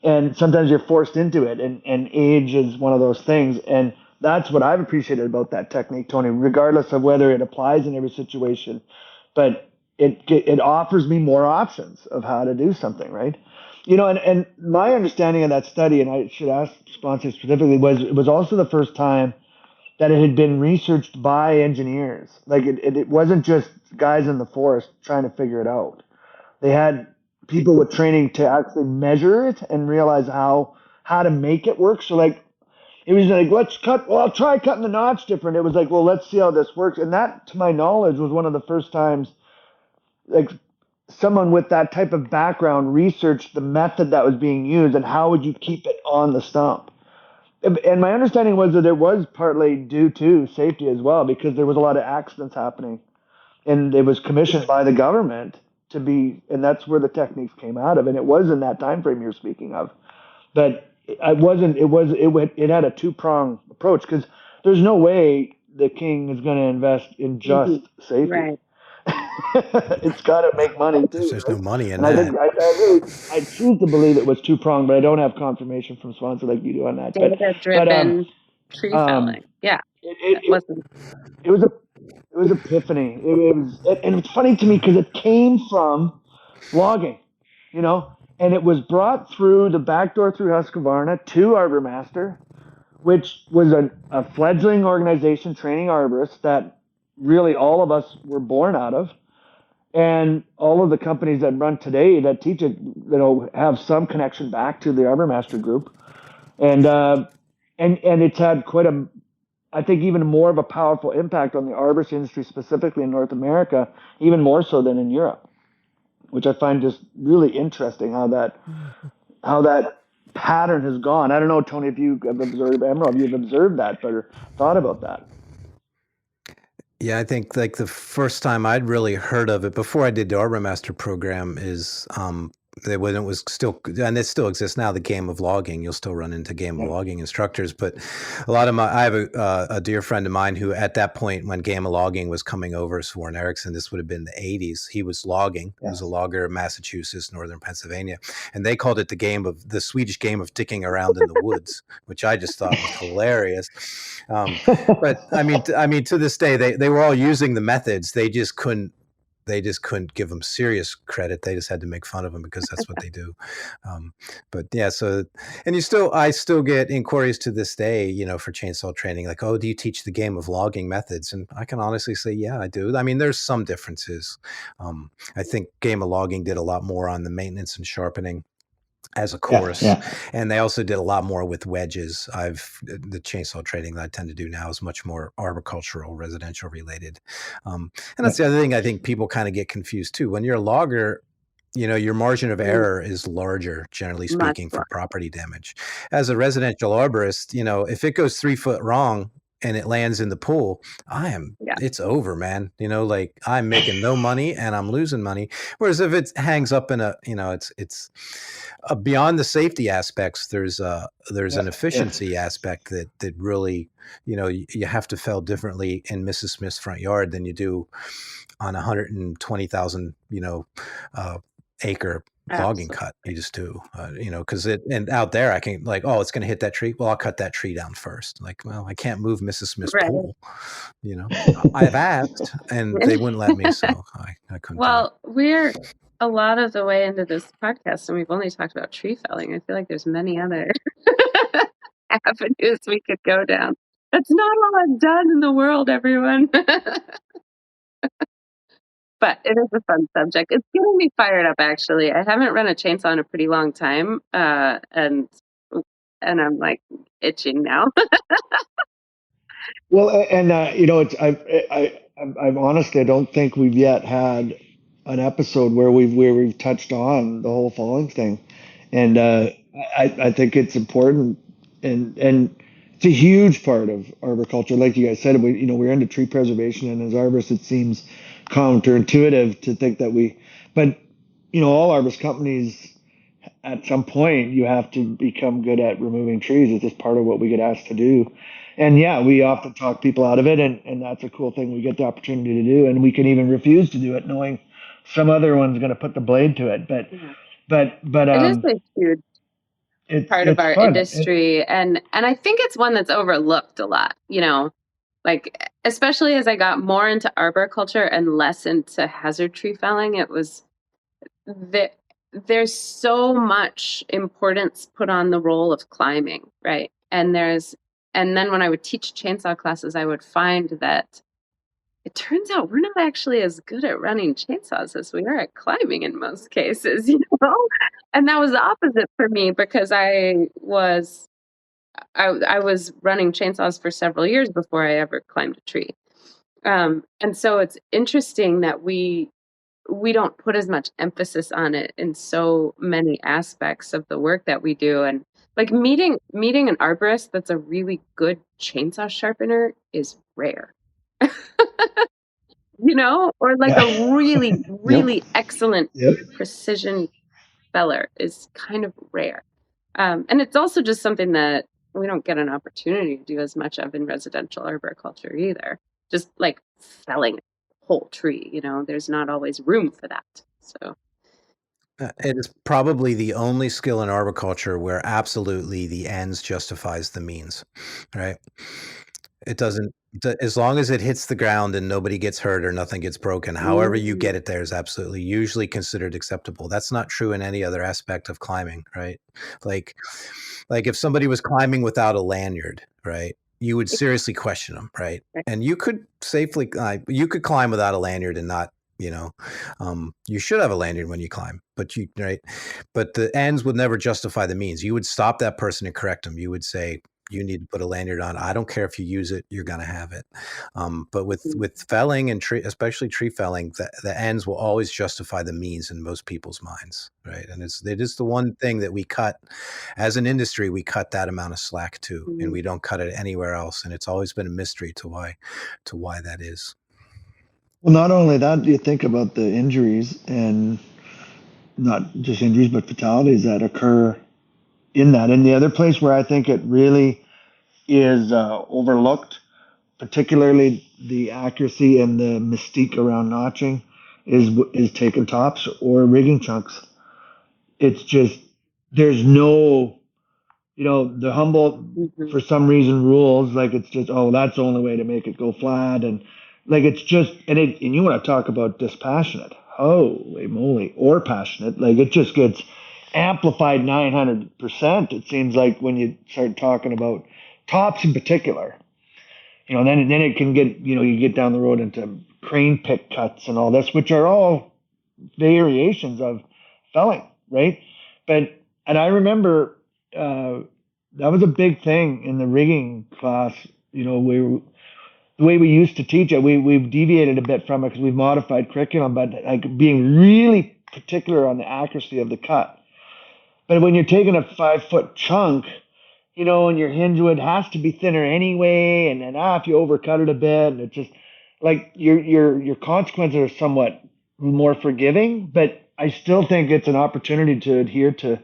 And sometimes you're forced into it, and age is one of those things. And that's what I've appreciated about that technique, Tony, regardless of whether it applies in every situation. But it offers me more options of how to do something, right? And my understanding of that study, and I should ask sponsors specifically, was it was also the first time that it had been researched by engineers. Like it wasn't just guys in the forest trying to figure it out. They had people with training to actually measure it and realize how to make it work. So like it was like, I'll try cutting the notch different. It was like, well, let's see how this works. And that, to my knowledge, was one of the first times like someone with that type of background researched the method that was being used and how would you keep it on the stump. And my understanding was that it was partly due to safety as well, because there was a lot of accidents happening, and it was commissioned by the government to be, and that's where the techniques came out of. And it was in that time frame you're speaking of, but it had a two-pronged approach, because there's no way the king is going to invest in just safety. Right. It's got to make money too. There's no money in and that. I think I choose to believe it was two pronged, but I don't have confirmation from sponsor like you do on that. Data-driven tree felling. Yeah, it was epiphany. And it's funny to me because it came from logging, and it was brought through the back door through Husqvarna to Arbor Master, which was a fledgling organization training arborists that really all of us were born out of. And all of the companies that run today that teach it, have some connection back to the Arbor Master group. And it's had I think even more of a powerful impact on the arborist industry, specifically in North America, even more so than in Europe, which I find just really interesting how that pattern has gone. I don't know, Tony, if you have observed, EmRo, if you've observed that or thought about that. Yeah, I think like the first time I'd really heard of it before I did the Arbor Master program is when it was still, and it still exists now, the game of logging. You'll still run into game of logging instructors, but a lot of I have a dear friend of mine who at that point when game of logging was coming over, Sworn Erickson, this would have been the 80s. He was logging. He was a logger in Massachusetts, northern Pennsylvania, and they called it the Swedish game of dicking around in the woods, which I just thought was hilarious. But I mean, to this day, they were all using the methods. They just couldn't give them serious credit. They just had to make fun of them because that's what they do. But yeah, so, and I still get inquiries to this day, for chainsaw training, like, oh, do you teach the game of logging methods? And I can honestly say, yeah, I do. I mean, there's some differences. I think game of logging did a lot more on the maintenance and sharpening as a course. And they also did a lot more with wedges. The chainsaw training that I tend to do now is much more arboricultural, residential related. And that's the other thing I think people kind of get confused too. When you're a logger, your margin of error is larger, generally speaking, for property damage. As a residential arborist, if it goes 3 foot wrong and it lands in the pool, it's over, man. Like I'm making no money and I'm losing money. Whereas if it hangs up in it's beyond the safety aspects, there's an efficiency aspect that really, you have to fell differently in Mrs. Smith's front yard than you do on 120,000, acre logging cut. You just do, because and out there I can like, oh, it's going to hit that tree. Well, I'll cut that tree down first. Like, well, I can't move Mrs. Smith's pool. I've asked and they wouldn't let me, so I couldn't. Well, we're a lot of the way into this podcast, and we've only talked about tree felling. I feel like there's many other avenues we could go down. That's not all I've done in the world, everyone. But it is a fun subject. It's getting me fired up, actually. I haven't run a chainsaw in a pretty long time, and I'm like itching now. Well, and it's I'm honestly, I don't think we've yet had an episode where we've touched on the whole falling thing, and I think it's important, and it's a huge part of arboriculture. Like you guys said, we're into tree preservation, and as arborists, it seems counterintuitive to think that but all arborist companies, at some point, you have to become good at removing trees. It's just part of what we get asked to do. And yeah, we often talk people out of it, and that's a cool thing we get the opportunity to do. And we can even refuse to do it, knowing some other one's going to put the blade to it. But it is a huge part of our industry, and I think it's one that's overlooked a lot. Like especially as I got more into arboriculture and less into hazard tree felling, it was there's so much importance put on the role of climbing, right? And then when I would teach chainsaw classes, I would find that it turns out we're not actually as good at running chainsaws as we are at climbing in most cases, And that was the opposite for me because I was running chainsaws for several years before I ever climbed a tree. And so it's interesting that we don't put as much emphasis on it in so many aspects of the work that we do. And like meeting an arborist that's a really good chainsaw sharpener is rare. Or like a really, really excellent precision feller is kind of rare. And it's also just something that we don't get an opportunity to do as much of in residential arboriculture either. Just like felling a whole tree, there's not always room for that. So it is probably the only skill in arboriculture where absolutely the ends justifies the means, right? It doesn't, as long as it hits the ground and nobody gets hurt or nothing gets broken, however you get it there is absolutely usually considered acceptable. That's not true in any other aspect of climbing, right? Like if somebody was climbing without a lanyard, right? You would seriously question them, right? And you could safely, you could climb without a lanyard and not, you should have a lanyard when you climb, but the ends would never justify the means. You would stop that person and correct them. You would say, you need to put a lanyard on. I don't care if you use it, you're going to have it. But with felling and especially tree felling, the ends will always justify the means in most people's minds, right? And it is the one thing that we cut as an industry. We cut that amount of slack to, and we don't cut it anywhere else. And it's always been a mystery to why that is. Well, not only that, you think about the injuries and not just injuries, but fatalities that occur in that. And the other place where I think it really is overlooked, particularly the accuracy and the mystique around notching, is taking tops or rigging chunks. It's just there's no, the Humboldt Hmm. for some reason rules like it's just, oh, that's the only way to make it go flat, and like it's just, and you want to talk about dispassionate, holy moly, or passionate, like it just gets amplified 900%. It seems like when you start talking about tops in particular, then it can get, you get down the road into crane pick cuts and all this, which are all variations of felling, right? But and I remember uh, that was a big thing in the rigging class. The way we used to teach it, we've deviated a bit from it because we've modified curriculum, but like being really particular on the accuracy of the cut. But when you're taking a 5 foot chunk, and your hinge wood has to be thinner anyway, and then if you overcut it a bit, and it's just like your consequences are somewhat more forgiving, but I still think it's an opportunity to adhere to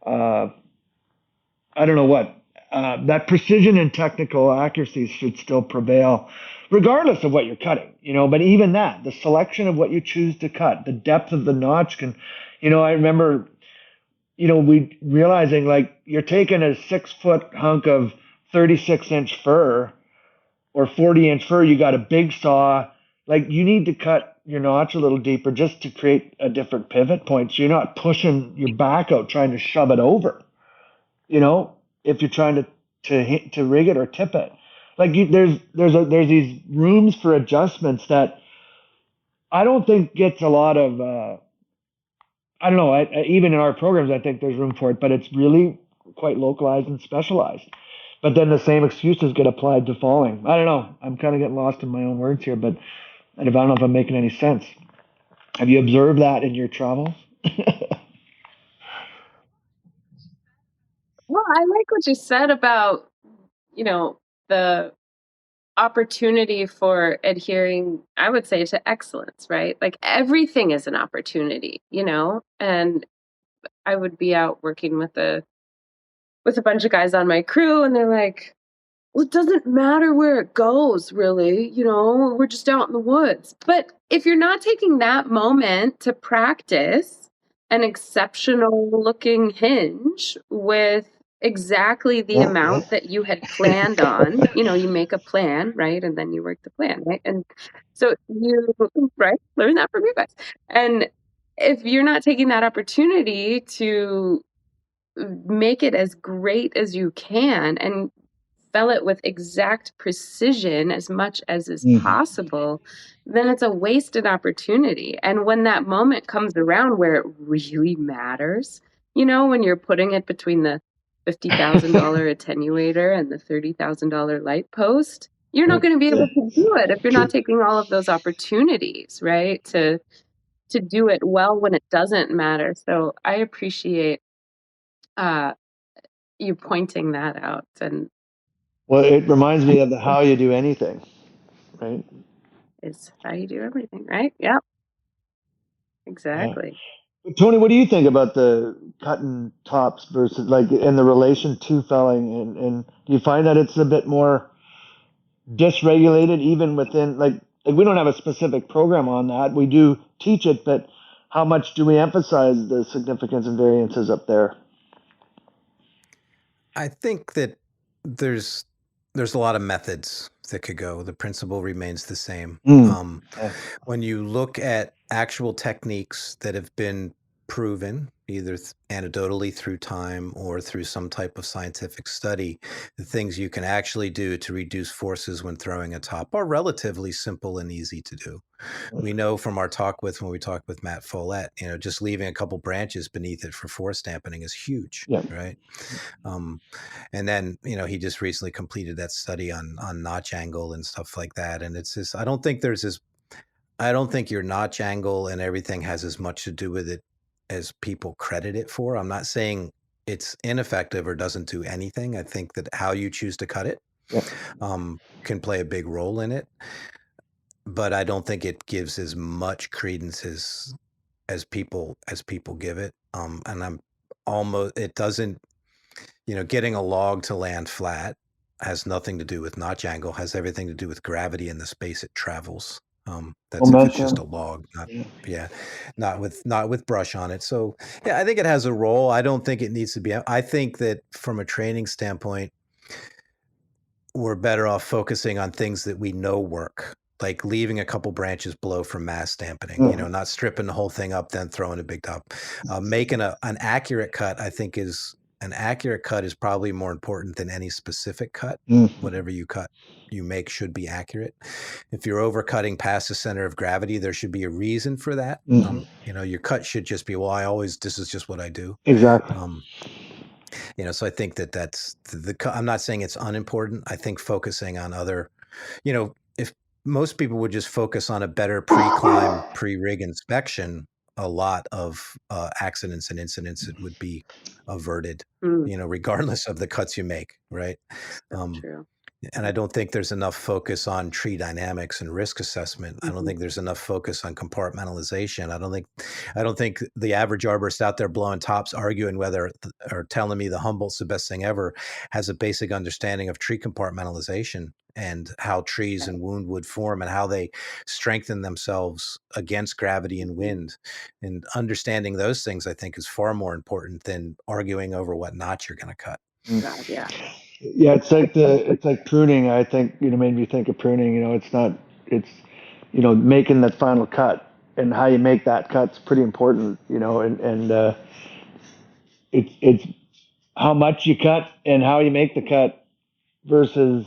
uh, I don't know what that precision and technical accuracy should still prevail, regardless of what you're cutting. But even that, the selection of what you choose to cut, the depth of the notch can, I remember we realizing like you're taking a 6 foot hunk of 36-inch fir or 40-inch fir, you got a big saw, like you need to cut your notch a little deeper just to create a different pivot point. So you're not pushing your back out trying to shove it over, you know, if you're trying to rig it or tip it. Like there's these rooms for adjustments that I don't think gets a lot of I don't know. Even in our programs, I think there's room for it, but it's really quite localized and specialized. But then the same excuses get applied to falling. I don't know. I'm kind of getting lost in my own words here, but I don't know if I'm making any sense. Have you observed that in your travels? Well, I like what you said about, the opportunity for adhering, I would say, to excellence, right? Like everything is an opportunity, and I would be out working with a bunch of guys on my crew, and they're like, well, it doesn't matter where it goes, really. We're just out in the woods. But if you're not taking that moment to practice an exceptional looking hinge with exactly the Oh, yeah. amount that you had planned on, you make a plan, right? And then you work the plan, right? And so right, learn that from you guys. And if you're not taking that opportunity to make it as great as you can and fell it with exact precision as much as is Mhm. possible, then it's a wasted opportunity. And when that moment comes around where it really matters, when you're putting it between the $50,000 attenuator and the $30,000 light post, you're not Right. going to be Yeah. able to do it if you're not True. taking all of those opportunities, right? To do it well when it doesn't matter. So I appreciate uh, you pointing that out, and Well, it reminds me of the how you do anything, right? is how you do everything, right? Yep, Yeah. exactly. Tony, what do you think about the cutting tops versus like in the relation to felling, and do you find that it's a bit more dysregulated even within like we don't have a specific program on that. We do teach it, but how much do we emphasize the significance and variances up there? I think that there's there's a lot of methods that could go. The principle remains the same. Mm. Um, Yeah. when you look at actual techniques that have been proven, either anecdotally through time or through some type of scientific study, the things you can actually do to reduce forces when throwing a top are relatively simple and easy to do. We know from our when we talked with Matt Follett, just leaving a couple branches beneath it for force dampening is huge, Yeah. right? Um, and then, he just recently completed that study on notch angle and stuff like that. And it's just, I don't think your notch angle and everything has as much to do with it as people credit it for. I'm not saying it's ineffective or doesn't do anything. I think that how you choose to cut it Yeah. can play a big role in it. but I don't think it gives as much credence as people give it. And I'm almost it doesn't, getting a log to land flat has nothing to do with notch angle, has everything to do with gravity and the space it travels. That's if it's just a Momentum. log, not Yeah. yeah, not with brush on it. So yeah, I think it has a role. I don't think it needs to be. I think that from a training standpoint, we're better off focusing on things that we know work, like leaving a couple branches below for mass dampening, Mhm. not stripping the whole thing up, then throwing a big top. Making an accurate cut, I think an accurate cut is probably more important than any specific cut. Mhm. Whatever you make should be accurate. If you're overcutting past the center of gravity, there should be a reason for that. Mhm. Your cut should just be, well, this is just what I do. Exactly. Um, so I think that's I'm not saying it's unimportant. I think focusing on other, if most people would just focus on a better pre-climb, pre-rig inspection, a lot of accidents and incidents would be averted, Mm, regardless of the cuts you make, right? so Um, true. and I don't think there's enough focus on tree dynamics and risk assessment. I don't Mhm. think there's enough focus on compartmentalization. I don't think the average arborist out there blowing tops arguing whether or telling me the Humboldt's the best thing ever has a basic understanding of tree compartmentalization and how trees and wound wood form and how they strengthen themselves against gravity and Mhm. wind. And understanding those things, I think, is far more important than arguing over what notch you're going to cut. God, yeah. Yeah, it's like pruning. I think made me think of pruning. It's not it's making that final cut and how you make that cut's pretty important. And it's how much you cut and how you make the cut versus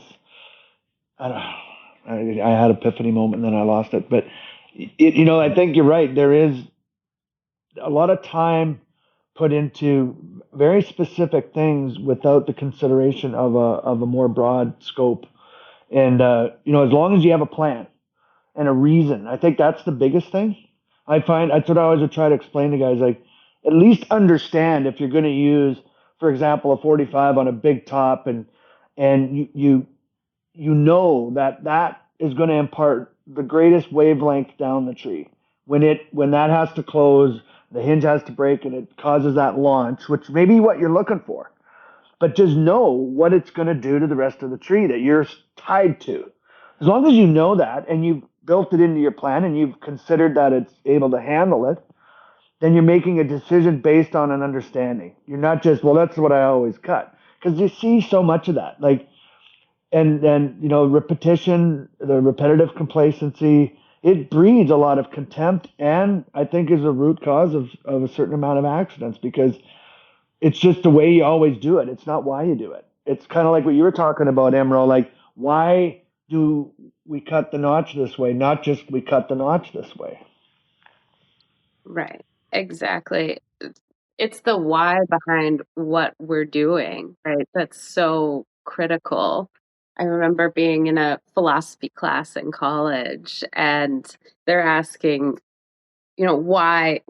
I don't know. I had an epiphany moment and then I lost it. But I think you're right. There is a lot of time put into very specific things without the consideration of a more broad scope. And as long as you have a plan and a reason, I think that's the biggest thing. I find that's what I always would try to explain to guys. Like, at least understand if you're going to use, for example, a 45 on a big top, and you know that is going to impart the greatest wavelength down the tree. When that has to close, the hinge has to break, and it causes that launch, which may be what you're looking for. But just know what it's going to do to the rest of the tree that you're tied to. As long as you know that and you've built it into your plan and you've considered that it's able to handle it, then you're making a decision based on an understanding. You're not just, well, that's what I always cut. Because you see so much of that. Like, and then repetition, the repetitive complacency, it breeds a lot of contempt, and I think is a root cause of a certain amount of accidents, because it's just the way you always do it. It's not why you do it. It's kind of like what you were talking about, EmRo. Like, why do we cut the notch this way, not just we cut the notch this way? Right. Exactly. It's the why behind what we're doing, right? That's so critical. I remember being in a philosophy class in college, and they're asking, why,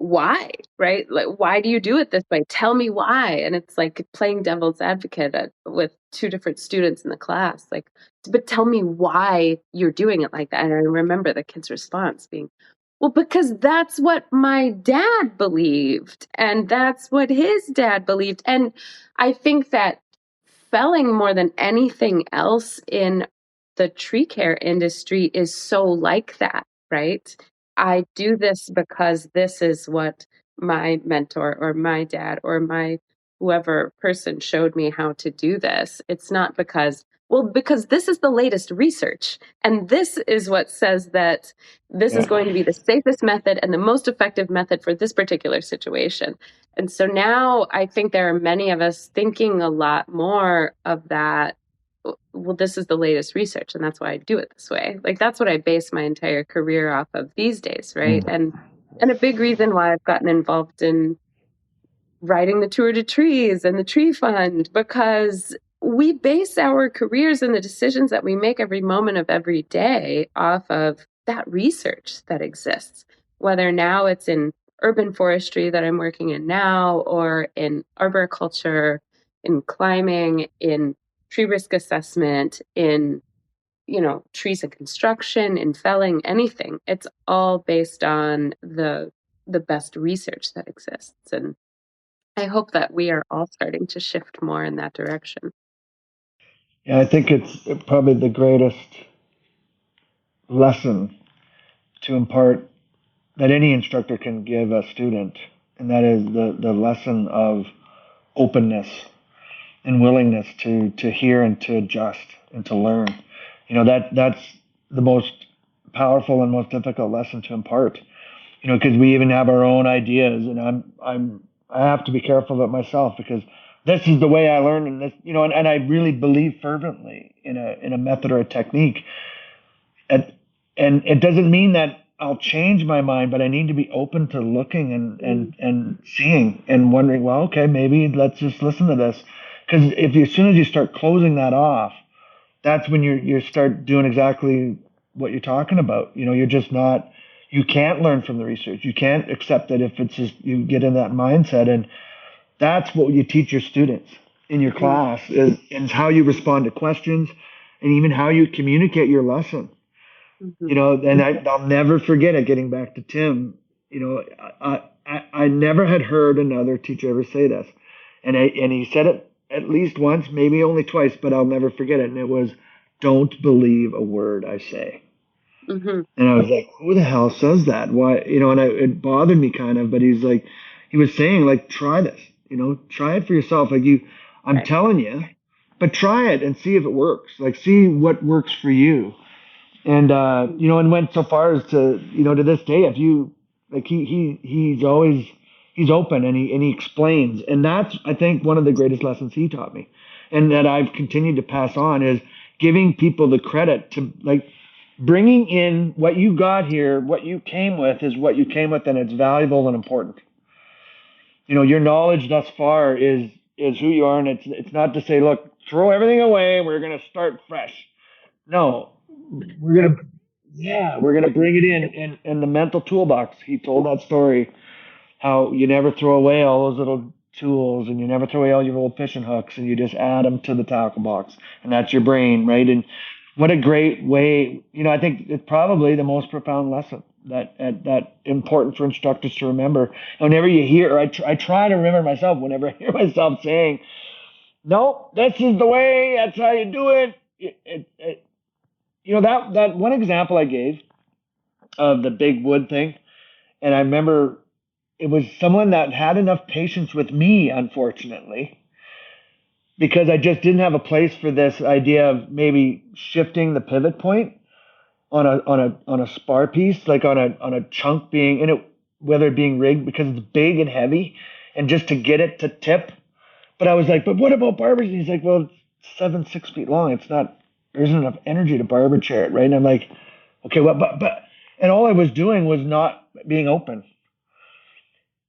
right? Like, why do you do it this way? Tell me why. And it's like playing devil's advocate with two different students in the class. Like, but tell me why you're doing it like that. And I remember the kid's response being, well, because that's what my dad believed, and that's what his dad believed. And I think that felling more than anything else in the tree care industry is so like that, right? I do this because this is what my mentor or my dad or my whoever person showed me how to do this. It's not because, well, because this is the latest research. And this is what says that this is Yeah. going to be the safest method and the most effective method for this particular situation. And so now I think there are many of us thinking a lot more of that. Well, this is the latest research, and that's why I do it this way. Like, that's what I base my entire career off of these days, right? Mm. And a big reason why I've gotten involved in writing the Tour de Trees and the Tree Fund, because we base our careers and the decisions that we make every moment of every day off of that research that exists, whether now it's in urban forestry that I'm working in now, or in arboriculture, in climbing, in tree risk assessment, in trees in construction, in felling, anything. It's all based on the best research that exists. And I hope that we are all starting to shift more in that direction. Yeah, I think it's probably the greatest lesson to impart that any instructor can give a student, and that is the lesson of openness and willingness to hear and to adjust and to learn. That's the most powerful and most difficult lesson to impart. Because we even have our own ideas, and I have to be careful of it myself, because this is the way I learn, and this, and I really believe fervently in a method or a technique. And it doesn't mean that I'll change my mind, but I need to be open to looking and seeing and wondering, well, okay, maybe let's just listen to this. Because as soon as you start closing that off, that's when you start doing exactly what you're talking about. You're just not, you can't learn from the research. You can't accept it if it's just, you get in that mindset. And that's what you teach your students in your class is how you respond to questions and even how you communicate your lesson. And I'll never forget it. Getting back to Tim, I never had heard another teacher ever say this, and he said it at least once, maybe only twice, but I'll never forget it. And it was, "Don't believe a word I say." Mm-hmm. And I was like, "Who the hell says that? Why?" And it bothered me kind of. But he was saying, like, try this. Try it for yourself. Like I'm telling you, but try it and see if it works. Like, see what works for you. And and went so far as to to this day, if you like, he's always, he's open, and he explains, and that's, I think, one of the greatest lessons he taught me, and that I've continued to pass on, is giving people the credit to, like, bringing in what you got here, what you came with is what you came with, and it's valuable and important. Your knowledge thus far is who you are, and it's not to say, look, throw everything away, we're gonna start fresh. No, we're gonna bring it in the mental toolbox. He told that story, how you never throw away all those little tools, and you never throw away all your old fishing hooks, and you just add them to the tackle box, and that's your brain, right? And what a great way. I think it's probably the most profound lesson that important for instructors to remember. Whenever you hear, I try to remember myself whenever I hear myself saying, "Nope, this is the way. That's how you do it." That one example I gave of the big wood thing, and I remember it was someone that had enough patience with me, unfortunately, because I just didn't have a place for this idea of maybe shifting the pivot point on a spar piece, like on a chunk being in it, whether it being rigged, because it's big and heavy, and just to get it to tip. But I was like, but what about barbers? And he's like, well, it's 6 feet long. It's not. There isn't enough energy to barber chair it, right? And I'm like, okay, well, but, and all I was doing was not being open.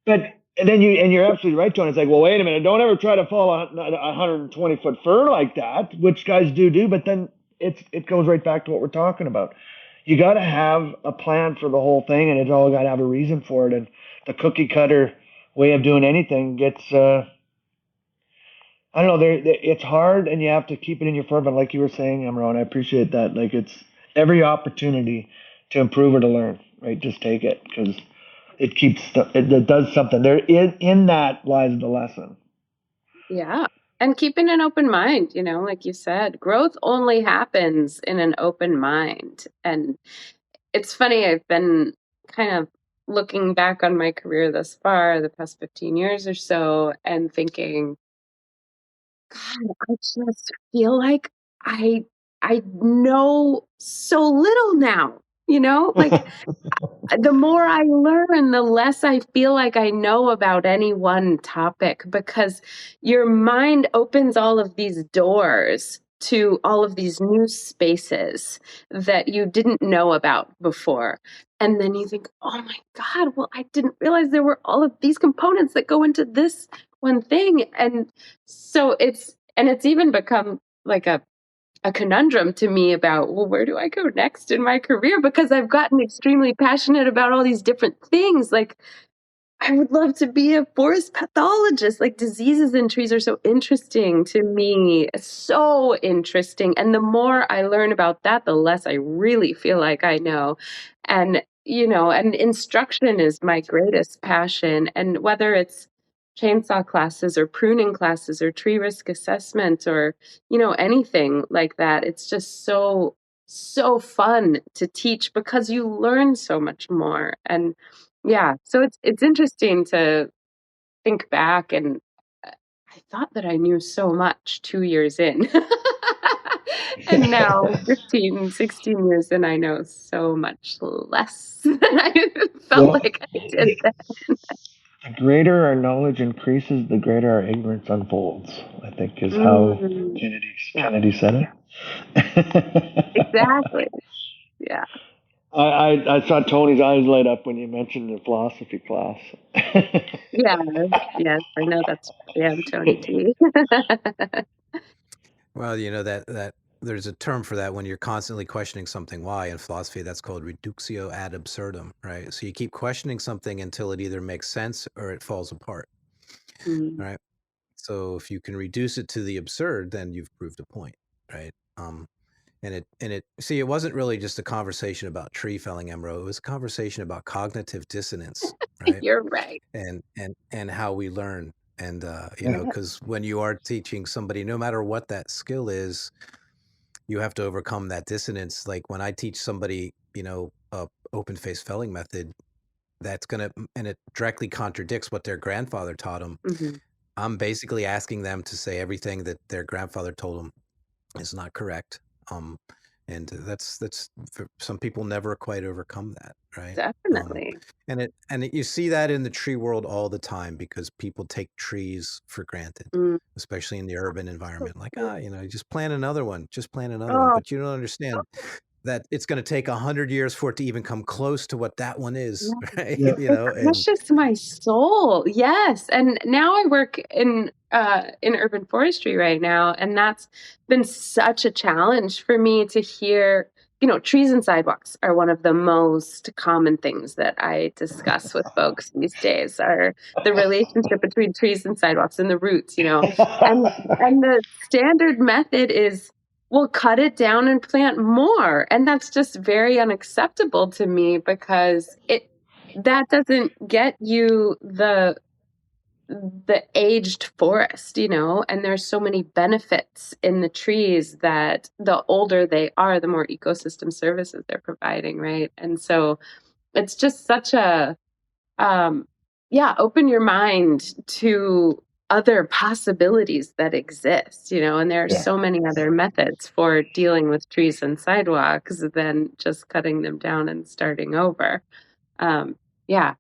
But and then you're absolutely right, John. It's like, well, wait a minute, don't ever try to fall a 120-foot fir like that, which guys do. But then it goes right back to what we're talking about. You got to have a plan for the whole thing, and it's all got to have a reason for it. And the cookie cutter way of doing anything gets, I don't know, it's hard, and you have to keep it in your forefront, like you were saying, EmRo, and I appreciate that. Like, it's every opportunity to improve or to learn, right? Just take it, because it does something. There in that lies the lesson. Yeah. And keeping an open mind, like you said, growth only happens in an open mind. And it's funny, I've been kind of looking back on my career thus far, the past 15 years or so, and thinking, God, I just feel like I I know so little now, like the more I learn, the less I feel like I know about any one topic, because your mind opens all of these doors to all of these new spaces that you didn't know about before. And then you think, oh my God, well, I didn't realize there were all of these components that go into this one thing. And so it's even become like a conundrum to me about, well, where do I go next in my career? Because I've gotten extremely passionate about all these different things. Like, I would love to be a forest pathologist. Like, diseases in trees are so interesting to me. So interesting. And the more I learn about that, the less I really feel like I know. And, and instruction is my greatest passion. And whether it's chainsaw classes or pruning classes or tree risk assessment or, anything like that, it's just so fun to teach because you learn so much more. And yeah, so it's interesting to think back, and I thought that I knew so much 2 years in. And now 15, 16 years in, I know so much less than I felt Well, like I did then. the greater our knowledge increases, the greater our ignorance unfolds, I think is how Mm, Kennedy, yeah, Kennedy said it. exactly. Yeah. I saw Tony's eyes light up when you mentioned the philosophy class. Yes, yes, I know that's Jam Tony T. Well, that there's a term for that when you're constantly questioning something why in philosophy. That's called reductio ad absurdum, right? So you keep questioning something until it either makes sense or it falls apart, Mm, right? So if you can reduce it to the absurd, then you've proved a point, right? And it see, it wasn't really just a conversation about tree felling, EmRo. It was a conversation about cognitive dissonance, right? you're right. And how we learn. And Yeah. because when you are teaching somebody, no matter what that skill is, you have to overcome that dissonance. Like when I teach somebody, a open face felling method, and it directly contradicts what their grandfather taught them. Mhm. I'm basically asking them to say everything that their grandfather told them is not correct. Um, and that's for some people never quite overcome that, right? Um, Definitely. you see that in the tree world all the time because people take trees for granted, Mm, especially in the urban environment. Like, absolutely. just plant another one, just plant another one. Oh, But you don't understand that it's going to take 100 years for it to even come close to what that one is, yeah. right? Yeah. It And crushes my soul. Yes. And now I work in urban forestry right now, and that's been such a challenge for me to hear, trees and sidewalks are one of the most common things that I discuss with folks these days are the relationship between trees and sidewalks and the roots. And the standard method is we'll cut it down and plant more. And that's just very unacceptable to me because that doesn't get you the aged forest. And there's so many benefits in the trees that the older they are, the more ecosystem services they're providing, right? And so it's just such a um, yeah, open your mind to other possibilities that exist. And there are Yeah. so many other methods for dealing with trees and sidewalks than just cutting them down and starting over. Yeah.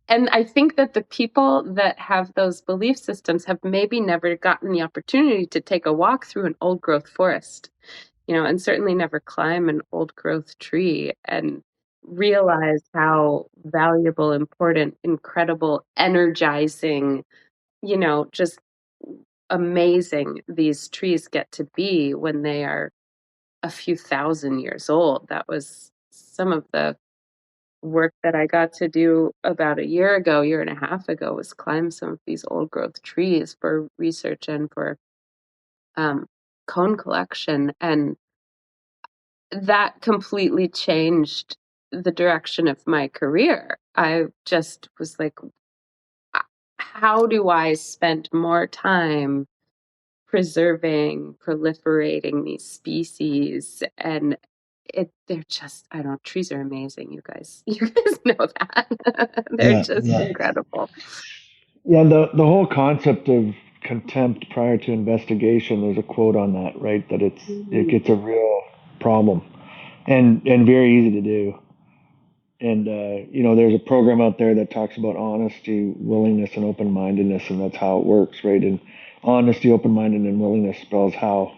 And I think that the people that have those belief systems have maybe never gotten the opportunity to take a walk through an old growth forest, and certainly never climb an old growth tree and realize how valuable, important, incredible, energizing, just amazing these trees get to be when they are a few thousand years old. That was some of the work that I got to do about a year and a half ago, was climb some of these old growth trees for research and for um, cone collection. And that completely changed the direction of my career. I just was like, how do I spend more time preserving, proliferating these species? And they're just, I don't know, trees are amazing, you guys. You guys know that. They're Yeah. just Yeah. incredible. Yeah. The whole concept of contempt prior to investigation. There's a quote on that, right? That it Mhm. gets a real problem, and very easy to do. And there's a program out there that talks about honesty, willingness, and open-mindedness, and that's how it works, right? And honesty, open-mindedness, and willingness spells how.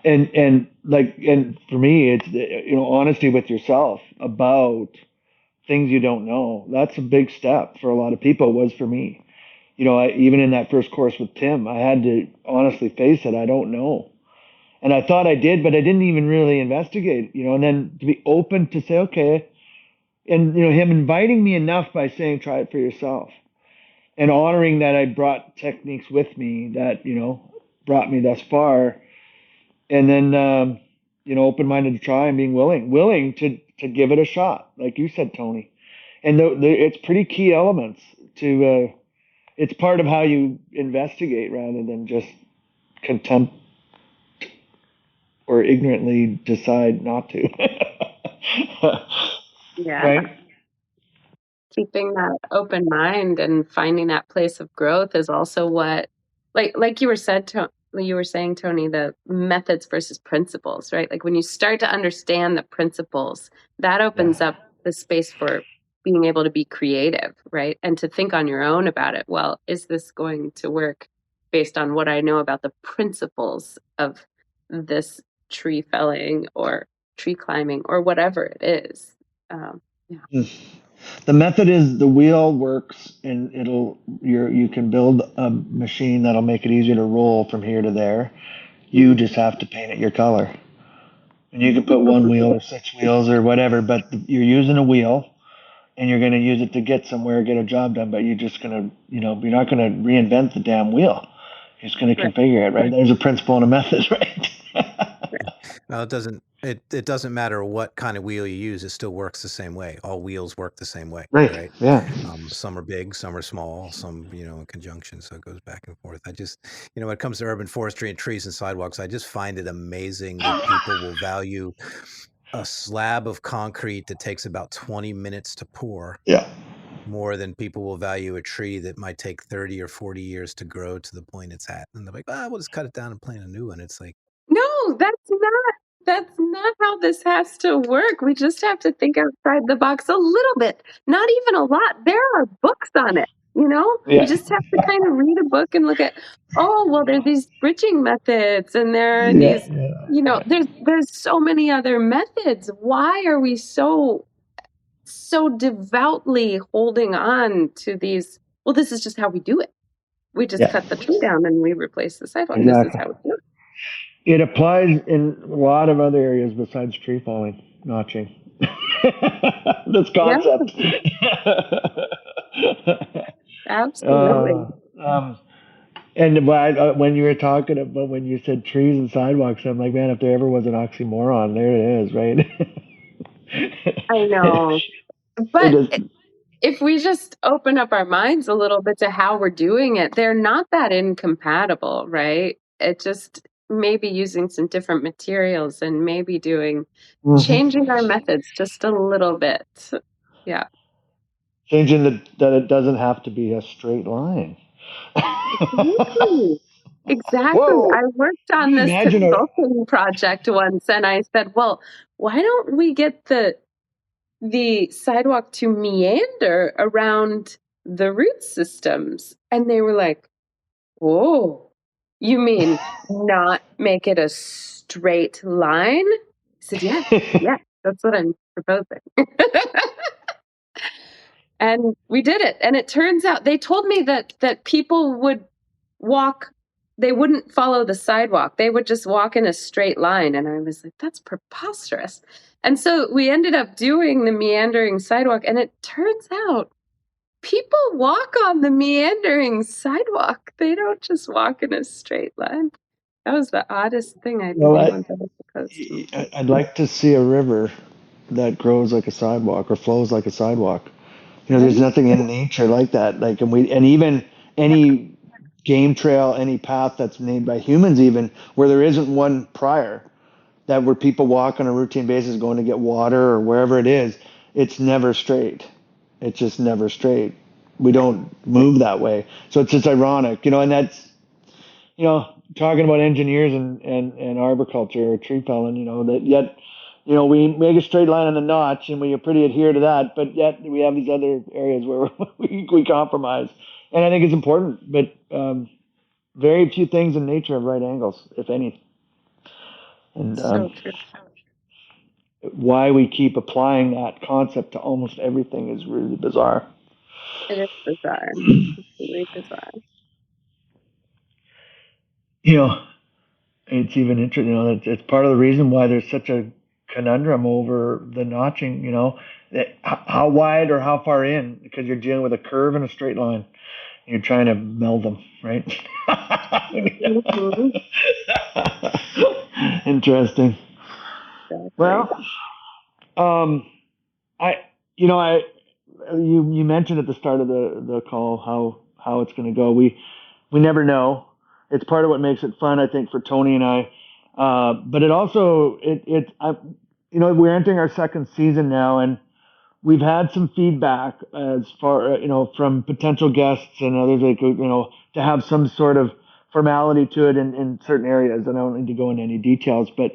And for me, it's honesty with yourself about things you don't know. That's a big step for a lot of people. It was for me. Even in that first course with Tim, I had to honestly face it. I don't know. And I thought I did, but I didn't even really investigate, and then to be open to say, okay, and him inviting me enough by saying try it for yourself, and honoring that I brought techniques with me that brought me thus far, and then open-minded to try and being willing to give it a shot, like you said, Tony. And it's pretty key elements to it's part of how you investigate rather than just contempt or ignorantly decide not to. Yeah. Right? Keeping that open mind and finding that place of growth is also what, like you were saying, Tony, the methods versus principles, right? Like when you start to understand the principles, that opens Yeah. up the space for being able to be creative, right? And to think on your own about it. Well, is this going to work based on what I know about the principles of this tree felling or tree climbing or whatever it is? Yeah. The method is the wheel works, and you can build a machine that'll make it easier to roll from here to there. You just have to paint it your color. And you can put one wheel or six wheels or whatever, but you're using a wheel and you're going to use it to get somewhere, get a job done, but you're just going to, you're not going to reinvent the damn wheel. You're just going to Right. configure it, right? There's a principle and a method, right? No, it doesn't matter what kind of wheel you use, it still works the same way. All wheels work the same way, Right. right? Yeah. Some are big, some are small, some, in conjunction, so it goes back and forth. I just, when it comes to urban forestry and trees and sidewalks, I just find it amazing that people will value a slab of concrete that takes about 20 minutes to pour Yeah. more than people will value a tree that might take 30 or 40 years to grow to the point it's at. And they're like, we'll just cut it down and plant a new one. It's like, No, that's not how this has to work. We just have to think outside the box a little bit, not even a lot. There are books on it, you know? You Yeah. just have to kind of read a book and look at, oh, well, there's these bridging methods and there are Yeah. these, there's so many other methods. Why are we so devoutly holding on to these? Well, this is just how we do it. We just Yeah. cut the tree down and we replace the sidewalk. This is Exactly. how we do it. It applies in a lot of other areas besides tree falling, notching. This Yeah, concept. absolutely. uh, um, and when you were talking about when you said trees and sidewalks, I'm like, man, if there ever was an oxymoron, there it is, right? I know. It But is. if we just open up our minds a little bit to how we're doing it, they're not that incompatible, right? It just maybe using some different materials and maybe changing our methods just a little bit. Yeah. Changing that it doesn't have to be a straight line. Exactly. Exactly. I Whoa! worked Can on you this imagine consulting project once and I said, well, why don't we get the sidewalk to meander around the root systems? And they were like, whoa, you mean not make it a straight line? I said, yeah, yeah, that's what I'm proposing. And we did it. And it turns out they told me that people would walk, they wouldn't follow the sidewalk. They would just walk in a straight line. And I was like, that's preposterous. And so we ended up doing the meandering sidewalk. And it turns out people walk on the meandering sidewalk. They don't just walk in a straight line. That was the oddest thing I think Well, anyone's ever proposed to me. I'd like to see a river that grows like a sidewalk or flows like a sidewalk. There's Right? nothing in nature like that. And even any game trail, any path that's made by humans, even where there isn't one prior, that where people walk on a routine basis going to get water or wherever it is, it's never straight. It's just never straight. We don't move that way. So it's just ironic, and that's, talking about engineers and arboriculture or tree felling, that yet, we make a straight line on the notch and we pretty adhere to that, but yet we have these other areas where we compromise. And I think it's important, but very few things in nature have right angles, if any. And So true. why we keep applying that concept to almost everything is really bizarre. It is bizarre. It's really bizarre. you know, it's even interesting. It's part of the reason why there's such a conundrum over the notching, how wide or how far in, because you're dealing with a curve and a straight line. You're trying to meld them, right? Mm-hmm. Interesting. Exactly. Well, um, I, you know, I, you mentioned at the start of the call how it's going to go. We never know. It's part of what makes it fun, I think, for Tony and I. But it also we're entering our second season now, and we've had some feedback as far from potential guests and others, like to have some sort of formality to it in certain areas. And I don't need to go into any details, but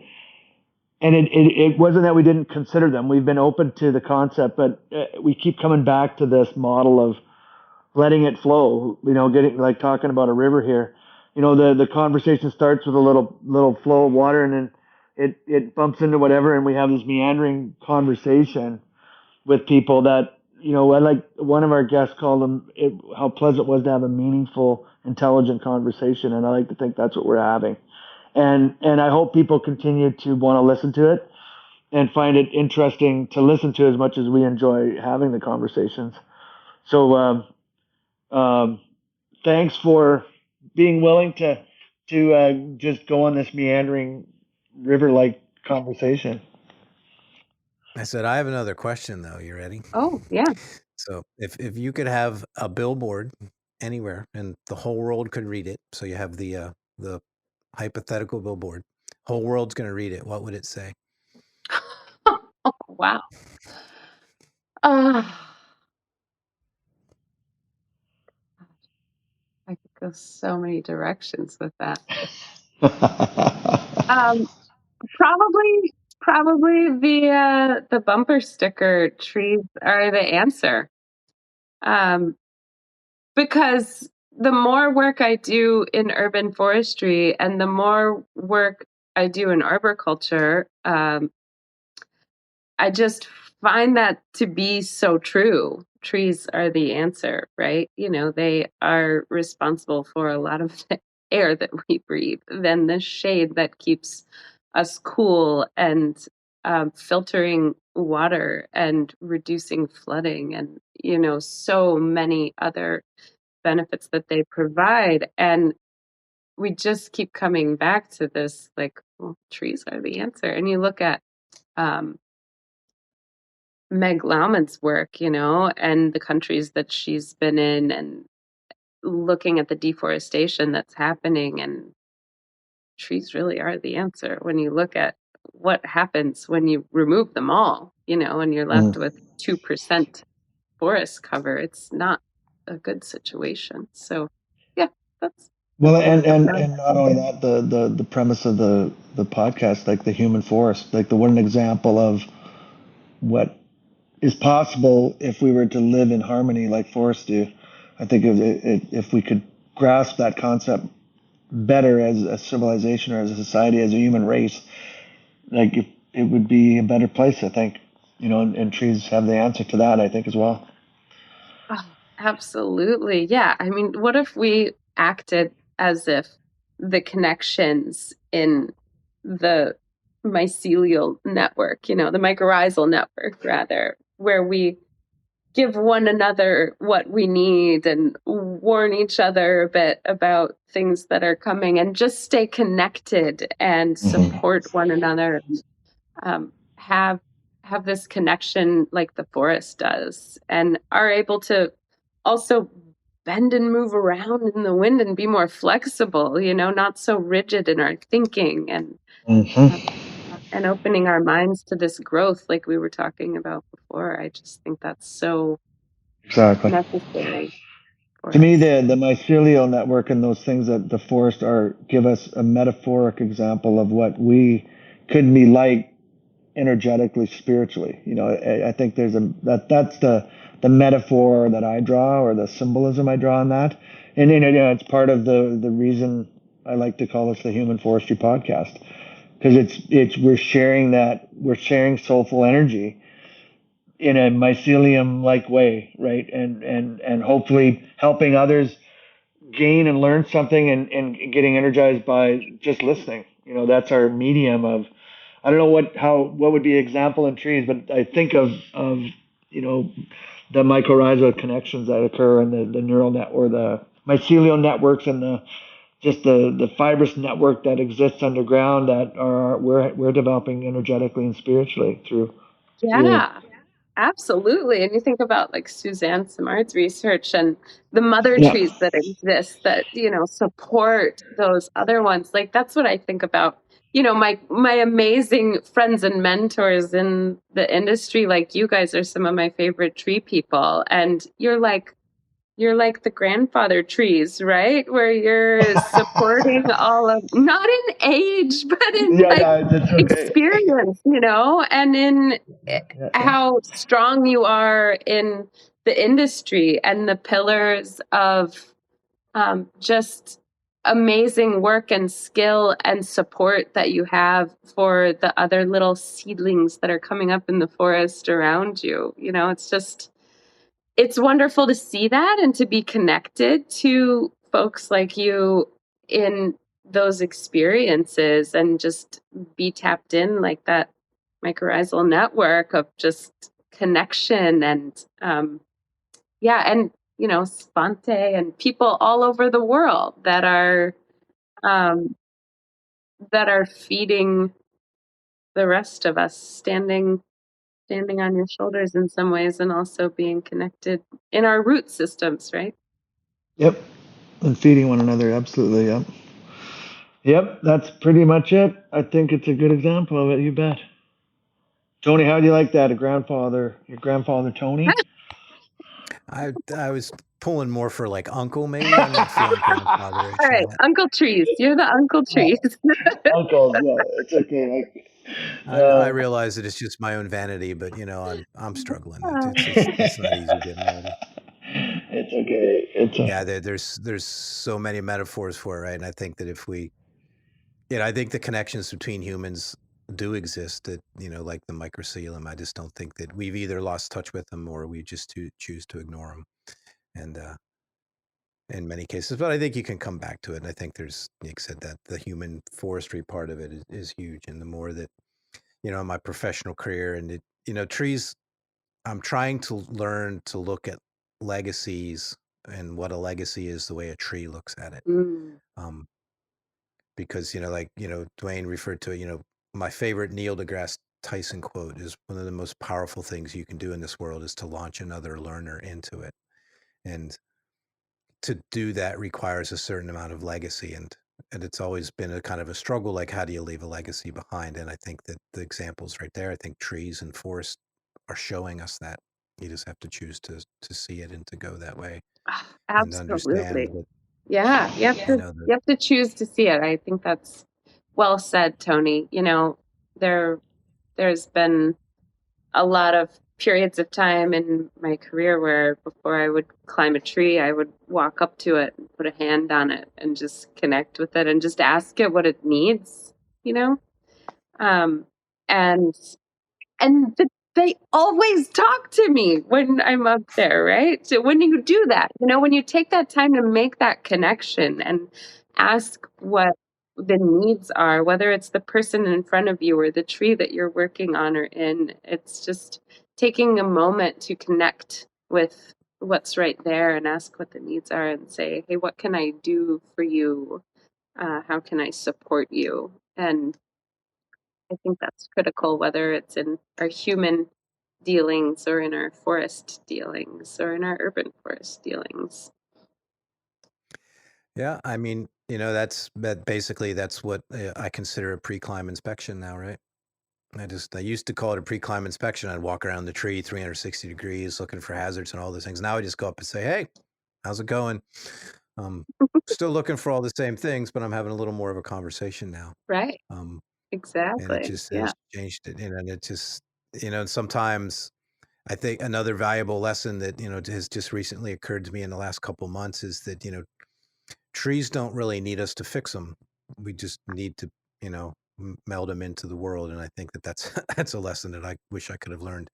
and it wasn't that we didn't consider them. We've been open to the concept, but we keep coming back to this model of letting it flow. Getting like talking about a river here. The conversation starts with a little flow of water, and then it bumps into whatever, and we have this meandering conversation with people that I like. One of our guests called them how pleasant it was to have a meaningful, intelligent conversation, and I like to think that's what we're having. And I hope people continue to want to listen to it and find it interesting to listen to as much as we enjoy having the conversations. So um, thanks for being willing to just go on this meandering river-like conversation. I said, I have another question though. You ready? Oh, yeah. So if you could have a billboard anywhere and the whole world could read it, so you have the hypothetical billboard, whole world's going to read it, what would it say? Oh, wow. Uh, I could go so many directions with that. Um, probably the bumper sticker trees are the answer. Because the more work I do in urban forestry and the more work I do in arboriculture, I just find that to be so true. Trees are the answer, right? They are responsible for a lot of the air that we breathe, then the shade that keeps us cool and filtering water and reducing flooding and, so many other benefits that they provide. And we just keep coming back to this, like, well, trees are the answer. And you look at, Meg Lauman's work, and the countries that she's been in and looking at the deforestation that's happening, and trees really are the answer when you look at what happens when you remove them all, and you're left with 2% forest cover. It's not a good situation. So, yeah, that's Well, what and not only that, the premise of the podcast, like the human forest, like the one example of what is possible if we were to live in harmony like forests do. I think if we could grasp that concept better as a civilization or as a society, as a human race, like it would be a better place, I think. And trees have the answer to that, I think, as well. Oh, absolutely. Yeah. I mean, what if we acted as if the connections in the mycelial network, the mycorrhizal network, rather, where we give one another what we need and warn each other a bit about things that are coming and just stay connected and support one another, have this connection like the forest does, and are able to also bend and move around in the wind and be more flexible, not so rigid in our thinking, and opening our minds to this growth like we were talking about before. I just think that's so Exactly. necessary To for me, us. the mycelial network and those things that the forest are give us a metaphoric example of what we could be like energetically, spiritually. I think there's that's the metaphor that I draw, or the symbolism I draw on that. And it's part of the reason I like to call this the Human Forestry Podcast, because it's we're sharing soulful energy in a mycelium like way, right? And hopefully helping others gain and learn something, and getting energized by just listening. That's our medium of I don't know what would be an example in trees, but I think of you know the mycorrhizal connections that occur in the neural net or the mycelial networks and the just the fibrous network that exists underground that are we're developing energetically and spiritually through Yeah, absolutely. And you think about like Suzanne Simard's research and the mother yeah. trees that exist that, support those other ones. Like that's what I think about. My amazing friends and mentors in the industry, like you guys are some of my favorite tree people. And you're like the grandfather trees, right? Where you're supporting all of, not in age, but in Yeah, like no, it's okay. experience, and in Yeah, yeah. how strong you are in the industry and the pillars of just amazing work and skill and support that you have for the other little seedlings that are coming up in the forest around you. It's wonderful to see that and to be connected to folks like you in those experiences and just be tapped in like that mycorrhizal network of just connection and yeah, and Sponte and people all over the world um, that are feeding the rest of us, standing on your shoulders in some ways and also being connected in our root systems, right? Yep. And feeding one another, absolutely. Yep. Yep, that's pretty much it. I think it's a good example of it. You bet. Tony, how do you like that? Your grandfather Tony? I was pulling more for like uncle, maybe. I'm not feeling All grandfatherish right, yet. Uncle Trees. You're the Uncle Trees. Uncles, yeah, it's okay. I realize that it's just my own vanity, but I'm struggling. It's not easy getting ready. It's okay. It's Yeah, there's so many metaphors for it, right? And I think that if we, I think the connections between humans do exist. That like the microcoelom, I just don't think that we've either lost touch with them or we just choose to ignore them. And in many cases, but I think you can come back to it. And I think there's, like I said, that the human forestry part of it is huge. And the more that in my professional career and trees, I'm trying to learn to look at legacies and what a legacy is the way a tree looks at it. Mm. Um, because, like, Dwayne referred to it, my favorite Neil deGrasse Tyson quote is one of the most powerful things you can do in this world is to launch another learner into it. And to do that requires a certain amount of legacy. And it's always been a kind of a struggle, like how do you leave a legacy behind? And I think that the examples right there, I think trees and forests are showing us that. You just have to choose to see it and to go that way and understand Absolutely. that, Yeah, you have to that you have to choose to see it. I think that's well said, Tony. There's been a lot of periods of time in my career where before I would climb a tree, I would walk up to it and put a hand on it and just connect with it and just ask it what it needs, you know? Um, and they always talk to me when I'm up there, right? So when you do that, when you take that time to make that connection and ask what the needs are, whether it's the person in front of you or the tree that you're working on or in, it's just taking a moment to connect with what's right there and ask what the needs are and say, hey, what can I do for you? How can I support you? And I think that's critical, whether it's in our human dealings or in our forest dealings or in our urban forest dealings. yeah, I mean, that basically that's what I consider a pre-climb inspection now, right? I used to call it a pre-climb inspection. I'd walk around the tree 360 degrees looking for hazards and all those things. Now I just go up and say, hey, how's it going? Um, Still looking for all the same things, but I'm having a little more of a conversation now. Right. Um, and it Exactly. just Yeah. has changed it. And it just, and sometimes I think another valuable lesson that, has just recently occurred to me in the last couple months is that, trees don't really need us to fix them. We just need to, meld them into the world. And I think that that's, that's a lesson that I wish I could have learned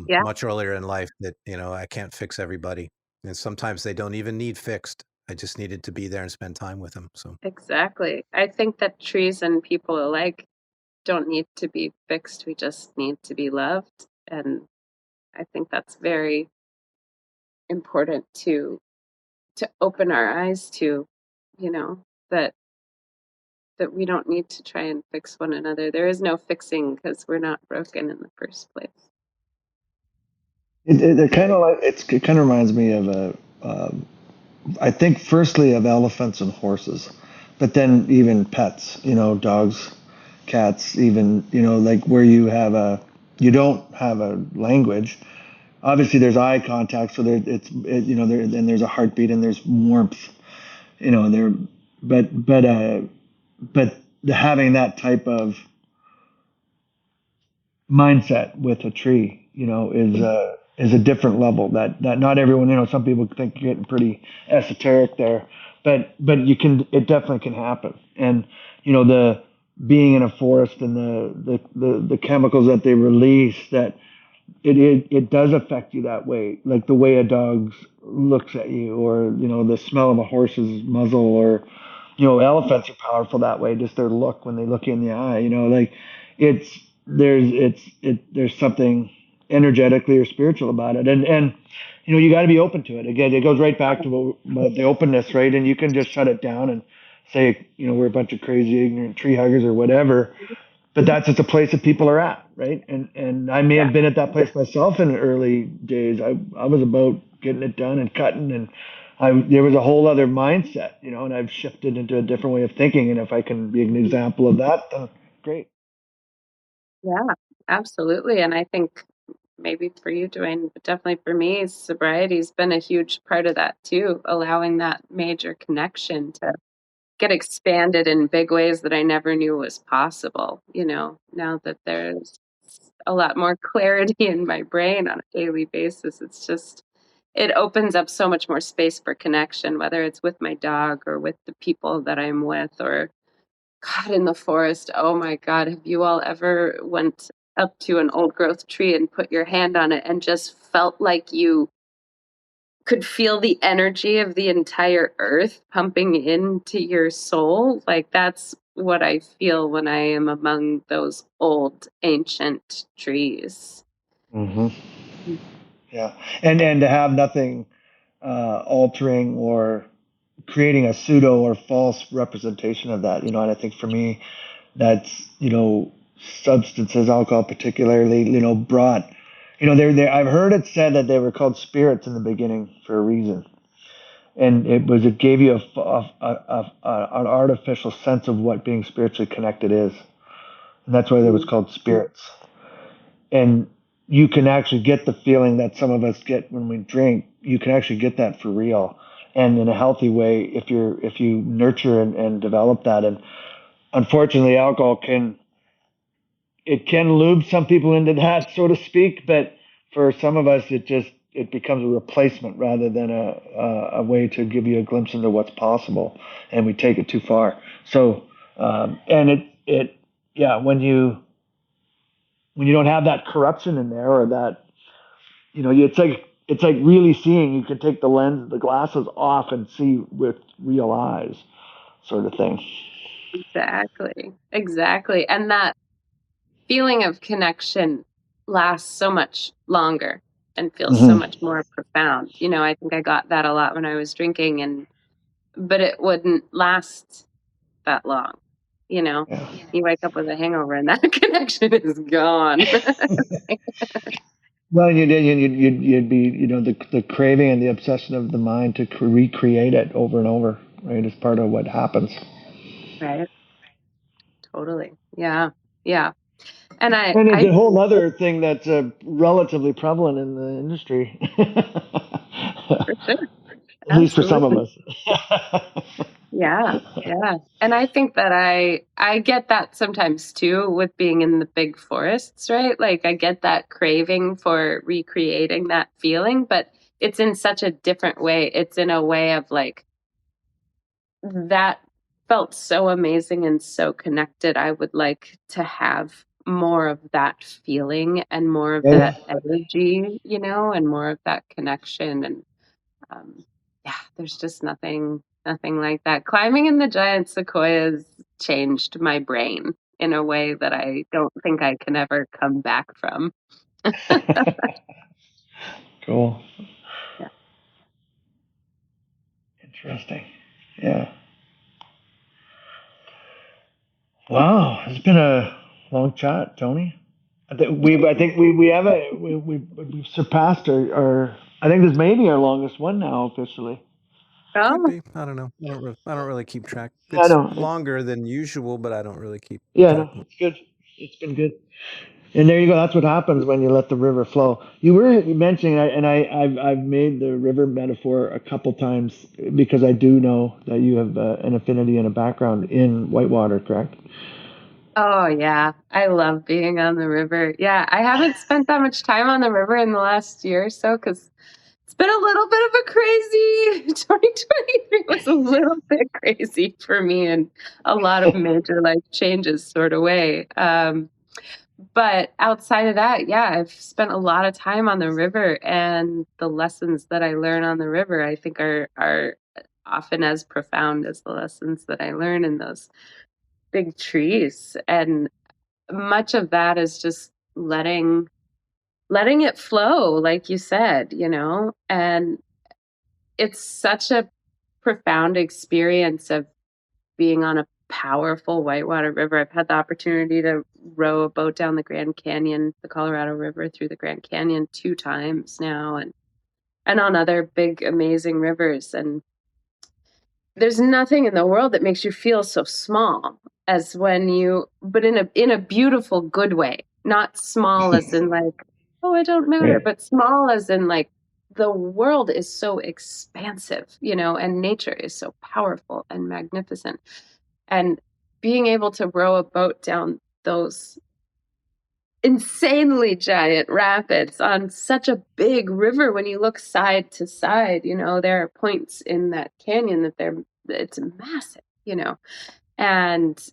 Yeah, much earlier in life that, I can't fix everybody. And sometimes they don't even need fixed. I just needed to be there and spend time with them. So, exactly. I think that trees and people alike don't need to be fixed. We just need to be loved. And I think that's very important to open our eyes to, you know, that that we don't need to try and fix one another. There is no fixing because we're not broken in the first place. It kind of like it kind of reminds me of I think firstly of elephants and horses, but then even pets, dogs, cats, even, like where you don't have a language. Obviously, there's eye contact, so and there's a heartbeat and there's warmth, there, but having that type of mindset with a tree, is a different level that not everyone, some people think you're getting pretty esoteric there, but it definitely can happen. And, the being in a forest and the chemicals that they release, that it does affect you that way, like the way a dog looks at you, or, the smell of a horse's muzzle, or, elephants are powerful that way, just their look when they look you in the eye, like it's there's something energetically or spiritual about it. And you got to be open to it. Again, it goes right back to the openness, right? And you can just shut it down and say, we're a bunch of crazy ignorant tree huggers or whatever, but that's just a place that people are at, right? And I may Yeah. have been at that place myself in the early days. I was about getting it done and cutting, and there was a whole other mindset, and I've shifted into a different way of thinking. And if I can be an example of that, then great. Yeah, absolutely. And I think maybe for you, Dwayne, but definitely for me, sobriety's been a huge part of that too, allowing that major connection to get expanded in big ways that I never knew was possible. Now that there's a lot more clarity in my brain on a daily basis, it opens up so much more space for connection, whether it's with my dog or with the people that I'm with, or God, in the forest. Oh my God, have you all ever went up to an old growth tree and put your hand on it and just felt like you could feel the energy of the entire earth pumping into your soul? Like that's what I feel when I am among those old ancient trees. Hmm. Yeah, and to have nothing altering or creating a pseudo or false representation of that, and I think for me, that's, substances, alcohol particularly, brought, I've heard it said that they were called spirits in the beginning for a reason, and it gave you an artificial sense of what being spiritually connected is, and that's why it was Mm. called spirits. And you can actually get the feeling that some of us get when we drink. You can actually get that for real, and in a healthy way, if you nurture and develop that. And unfortunately, alcohol can lube some people into that, so to speak. But for some of us, it becomes a replacement rather than a way to give you a glimpse into what's possible, and we take it too far. So, and it yeah, when you don't have that corruption in there, or that, it's like really seeing. You can take the glasses off and see with real eyes, sort of thing. Exactly. Exactly. And that feeling of connection lasts so much longer and feels so Hmm. much more profound. I think I got that a lot when I was drinking, but it wouldn't last that long. You know, Yeah. you wake up with a hangover and that connection is gone. Well, you'd be, the craving and the obsession of the mind to recreate it over and over, right? Is part of what happens. Right. Totally. Yeah. Yeah. And And it's I a whole other thing that's relatively prevalent in the industry, for sure. at least for some of Absolutely. us. Yeah, yeah. And I think that I get that sometimes too with being in the big forests, right? Like I get that craving for recreating that feeling, but it's in such a different way. It's in a way of like that felt so amazing and so connected. I would like to have more of that feeling and more of Yeah, that yeah. energy, and more of that connection. And um, yeah, there's just nothing like that. Climbing in the giant sequoias changed my brain in a way that I don't think I can ever come back from. Cool. Yeah. Interesting. Yeah. Wow, it's been a long chat, Tony. I think we have we've surpassed our I think this may be our longest one now officially. Could Oh, be. I don't know. I don't really keep track. Yeah, I It's know. longer than usual, but I don't really keep Yeah, track. no, it's good. It's been good. And there you go. That's what happens when you let the river flow. You were mentioning, I've made the river metaphor a couple times because I do know that you have an affinity and a background in whitewater, correct? oh yeah. I love being on the river. Yeah, I haven't spent that much time on the river in the last year or so because it's been a little bit of a crazy 2023 was a little bit crazy for me in a lot of major life changes sort of way. But outside of that, yeah, I've spent a lot of time on the river, and the lessons that I learn on the river, I think are often as profound as the lessons that I learn in those big trees. And much of that is just letting it flow, like you said, and it's such a profound experience of being on a powerful whitewater river. I've had the opportunity to row a boat down the Grand Canyon, the Colorado River through the Grand Canyon 2 times now, and on other big amazing rivers. And there's nothing in the world that makes you feel so small as when you, but in a beautiful good way. Not small as in like, oh, I don't matter, Right. but small as in like the world is so expansive, and nature is so powerful and magnificent. And being able to row a boat down those insanely giant rapids on such a big river, when you look side to side, there are points in that canyon it's massive, and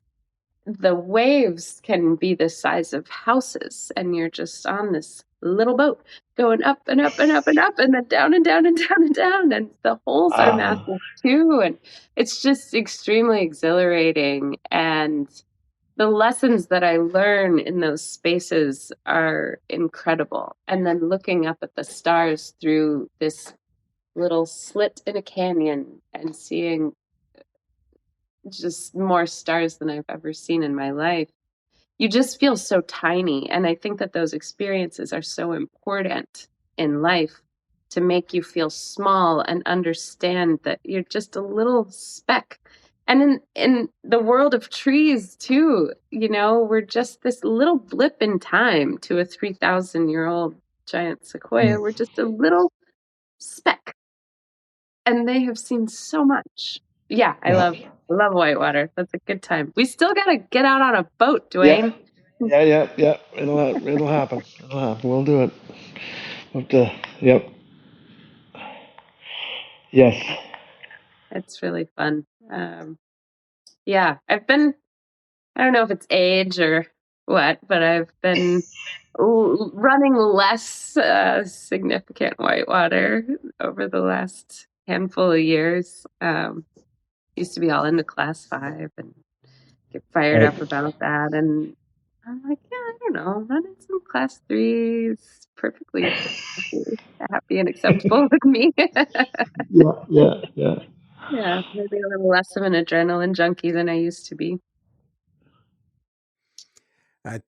the waves can be the size of houses, and you're just on this little boat going up and up and up and up and then down and down and down and down, and the holes are Ah, massive too, and it's just extremely exhilarating. And the lessons that I learn in those spaces are incredible. And then looking up at the stars through this little slit in a canyon and seeing just more stars than I've ever seen in my life, you just feel so tiny. And I think that those experiences are so important in life to make you feel small and understand that you're just a little speck. And in the world of trees too, we're just this little blip in time to a 3,000-year-old giant sequoia. We're just a little speck, and they have seen so much. Yeah, I yeah, love whitewater. That's a good time. We still got to get out on a boat, yeah, Dwayne. yeah. It'll happen. It'll happen. We'll do it. We'll have to, yep. Yes. It's really fun. Yeah, I don't know if it's age or what, but I've been running less significant whitewater over the last handful of years. Used to be all into class 5 and get fired Right. up about that. And I'm like, yeah, I don't know, running some class 3 is perfectly happy and acceptable with me. Yeah, yeah, yeah. Yeah, maybe a little less of an adrenaline junkie than I used to be. I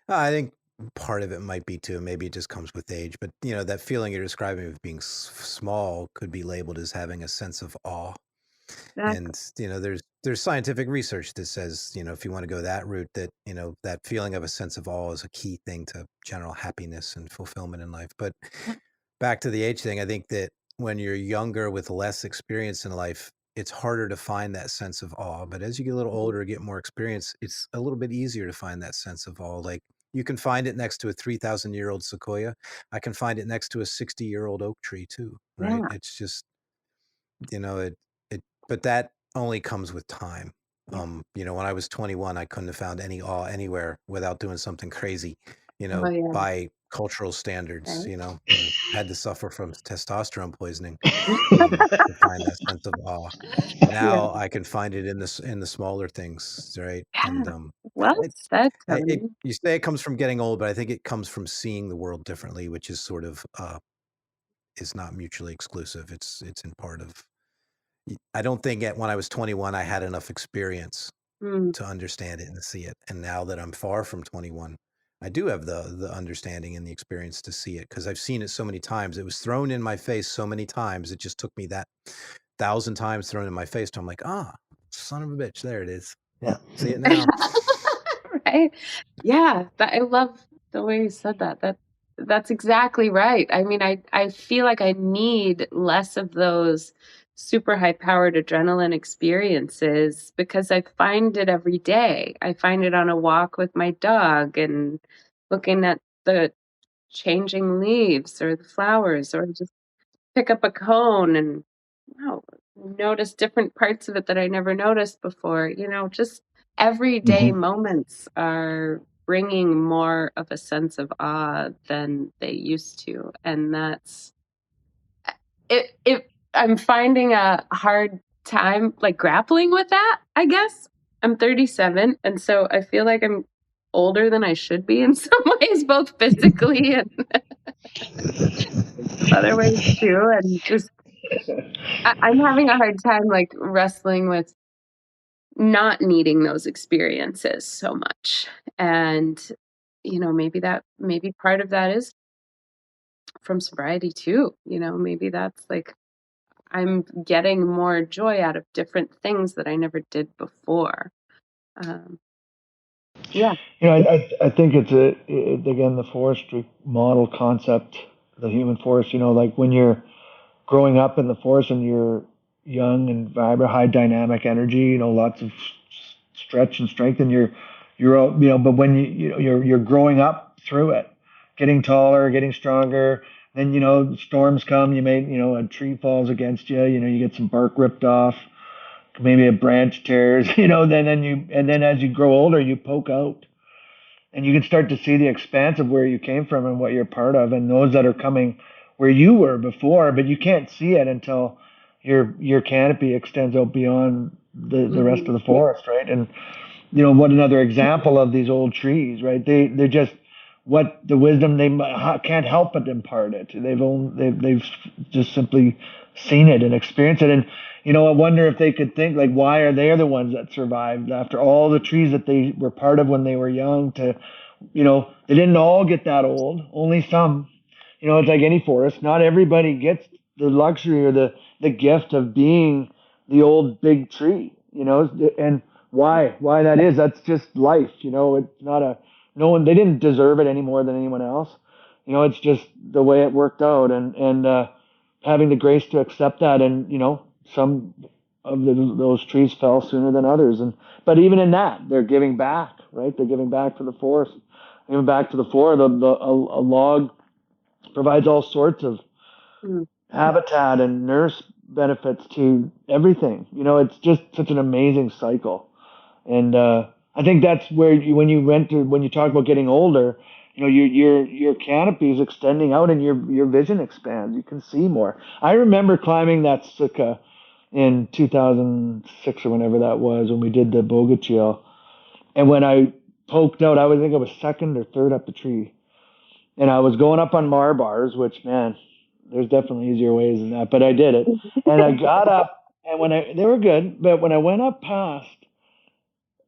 I think part of it might be too. Maybe it just comes with age, but that feeling you're describing of being small could be labeled as having a sense of awe. Exactly. And there's scientific research that says if you want to go that route, that that feeling of a sense of awe is a key thing to general happiness and fulfillment in life. But back to the age thing, I think that when you're younger with less experience in life, it's harder to find that sense of awe. But as you get a little older, get more experience, it's a little bit easier to find that sense of awe. Like you can find it next to a 3,000-year-old sequoia. I can find it next to a 60-year-old oak tree too, right? Yeah. It's just, it, but that only comes with time. Yeah. When I was 21, I couldn't have found any awe anywhere without doing something crazy, Oh, yeah. by cultural standards, Right. had to suffer from testosterone poisoning to find that sense of awe. Yeah. Now I can find it in the smaller things, right? And Yeah. Well said, Tony. you say it comes from getting old, but I think it comes from seeing the world differently, which is sort of is not mutually exclusive. It's in part of. I don't think when I was 21 I had enough experience Mm. to understand it and see it. And now that I'm far from 21, I do have the understanding and the experience to see it because I've seen it so many times. It was thrown in my face so many times. It just took me that 1,000 times thrown in my face till I'm like, son of a bitch, there it is. Yeah. See it now. Right? Yeah, I love the way you said that. That's exactly right. I mean, I feel like I need less of those super high powered adrenaline experiences because I find it every day. I find it on a walk with my dog and looking at the changing leaves or the flowers, or just pick up a cone and wow, notice different parts of it that I never noticed before. Just everyday Mm-hmm. moments are bringing more of a sense of awe than they used to. And that's it. I'm finding a hard time like grappling with that, I guess. I'm 37, and so I feel like I'm older than I should be in some ways, both physically and other ways too. And just I'm having a hard time like wrestling with not needing those experiences so much. And maybe part of that is from sobriety too. Maybe that's like I'm getting more joy out of different things that I never did before. Um, yeah. I think again, the forestry model concept, the human forest, like when you're growing up in the forest and you're young and vibrant, high dynamic energy, lots of stretch and strength, and you're out, but when you're growing up through it, getting taller, getting stronger, then storms come, a tree falls against you, you get some bark ripped off, maybe a branch tears, then as you grow older, you poke out and you can start to see the expanse of where you came from and what you're part of, and those that are coming where you were before, but you can't see it until your canopy extends out beyond the rest of the forest, right? And what another example of these old trees, right? They're just what the wisdom they can't help but impart it. They've just simply seen it and experienced it. And I wonder if they could think like, why are they the ones that survived after all the trees that they were part of when they were young? They didn't all get that old. Only some. It's like any forest. Not everybody gets the luxury or the gift of being the old big tree. And why that is, that's just life. It's not a no one, they didn't deserve it any more than anyone else. It's just the way it worked out, and having the grace to accept that. And some of those trees fell sooner than others, but even in that, they're giving back, right? They're giving back to the forest, giving back to the floor. A log provides all sorts of Mm. habitat and nurse benefits to everything. It's just such an amazing cycle. And I think that's where when you talk about getting older, your canopy is extending out and your vision expands. You can see more. I remember climbing that Sukha in 2006 or whenever that was when we did the Bogachiel. And when I poked out, think I was second or third up the tree, and I was going up on mar bars, which, man, there's definitely easier ways than that, but I did it. And I got up, and they were good, but when I went up past,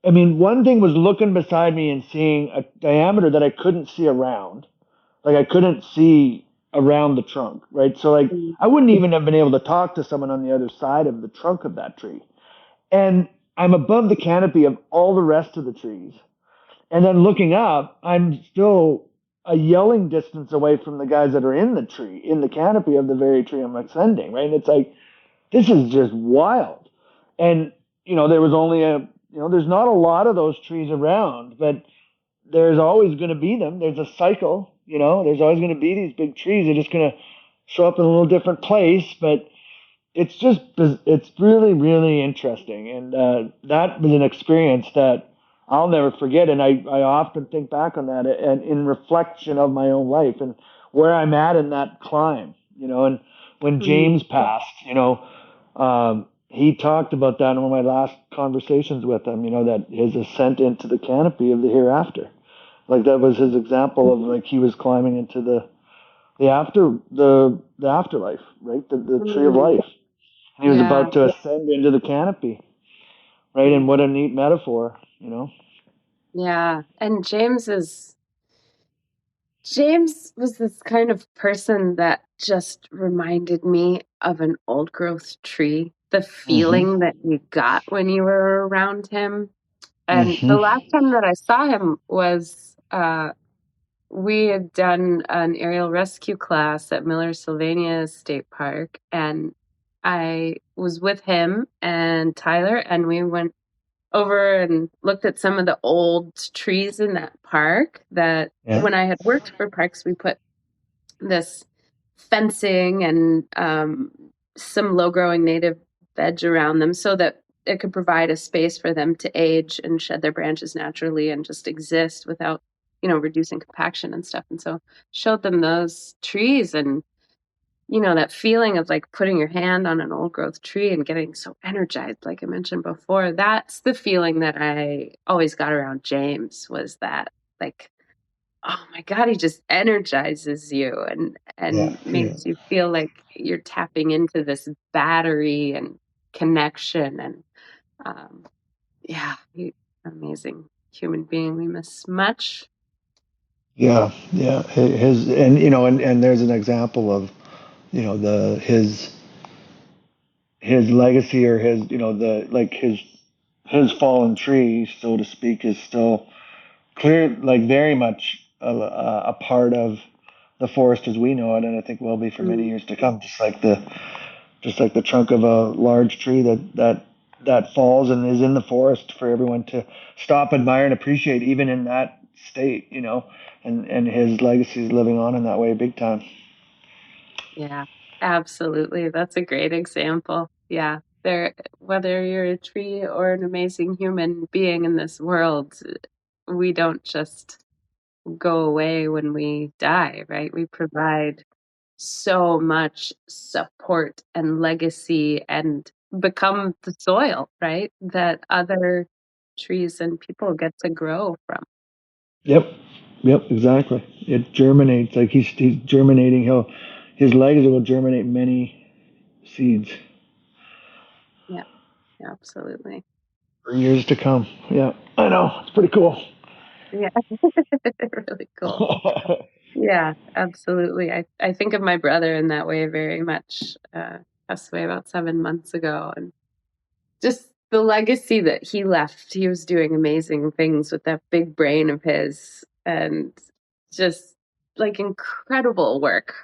I mean, one thing was looking beside me and seeing a diameter that I couldn't see around. Like I couldn't see around the trunk, right? So like Mm. I wouldn't even have been able to talk to someone on the other side of the trunk of that tree. And I'm above the canopy of all the rest of the trees. And then looking up, I'm still a yelling distance away from the guys that are in the tree, in the canopy of the very tree I'm ascending, right? And it's like, this is just wild. And, there was only there's not a lot of those trees around, but there's always going to be them. There's a cycle, there's always going to be these big trees. They're just going to show up in a little different place, but it's really, really interesting. And that was an experience that I'll never forget. And I often think back on that and in reflection of my own life and where I'm at in that climb, and when James passed, he talked about that in one of my last conversations with him, that his ascent into the canopy of the hereafter. Like that was his example of like he was climbing into the afterlife, right? The tree of life. And he was about to ascend into the canopy, right? And what a neat metaphor, Yeah. And James was this kind of person that just reminded me of an old growth tree, the feeling that you got when you were around him. And the last time that I saw him was we had done an aerial rescue class at Miller Sylvania State Park, and I was with him and Tyler, and we went over and looked at some of the old trees in that park that when I had worked for parks, we put this fencing and some low-growing native veg around them so that it could provide a space for them to age and shed their branches naturally and just exist without, reducing compaction and stuff. And so showed them those trees and, that feeling of like putting your hand on an old growth tree and getting so energized, like I mentioned before. That's the feeling that I always got around James, was that like, oh my God, he just energizes you and makes you feel like you're tapping into this battery and connection. And he's an amazing human being. We miss much. Yeah, yeah. His and there's an example of his legacy, or his the like his fallen tree, so to speak, is still clear, like very much a part of the forest as we know it, and I think will be for many years to come. Just like the trunk of a large tree that falls and is in the forest for everyone to stop, admire, and appreciate, even in that state, and his legacy is living on in that way, big time. Yeah, absolutely. That's a great example. Yeah. Whether you're a tree or an amazing human being in this world, we don't just go away when we die, right? We provide so much support and legacy and become the soil, right? That other trees and people get to grow from. Yep, yep, exactly. It germinates, like he's germinating. His legacy will germinate many seeds. Yeah, absolutely. For years to come. Yeah, I know. It's pretty cool. Yeah, really cool. Yeah, absolutely. I think of my brother in that way very much. Passed away about 7 months ago, and just the legacy that he left. He was doing amazing things with that big brain of his, and just like incredible work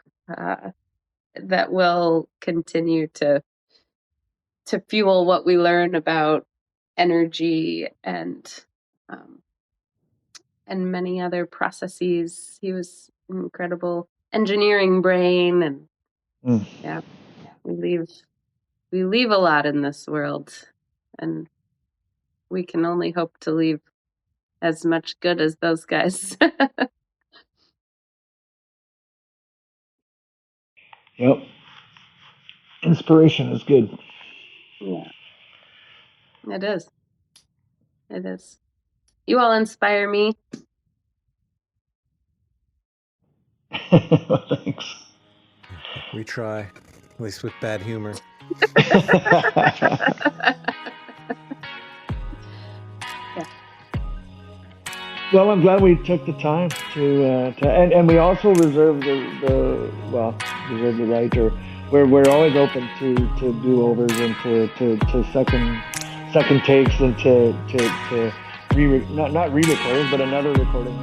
that will continue to fuel what we learn about energy um, and many other processes. He was an incredible engineering brain, and yeah, we leave a lot in this world, and we can only hope to leave as much good as those guys. Yep. Inspiration is good. Yeah, it is. It is. You all inspire me. Thanks. We try, at least with bad humor. Yeah. Well, I'm glad we took the time to and we also reserve the right, or we're always open to do overs and to second takes, and to not re-recording, but another recording.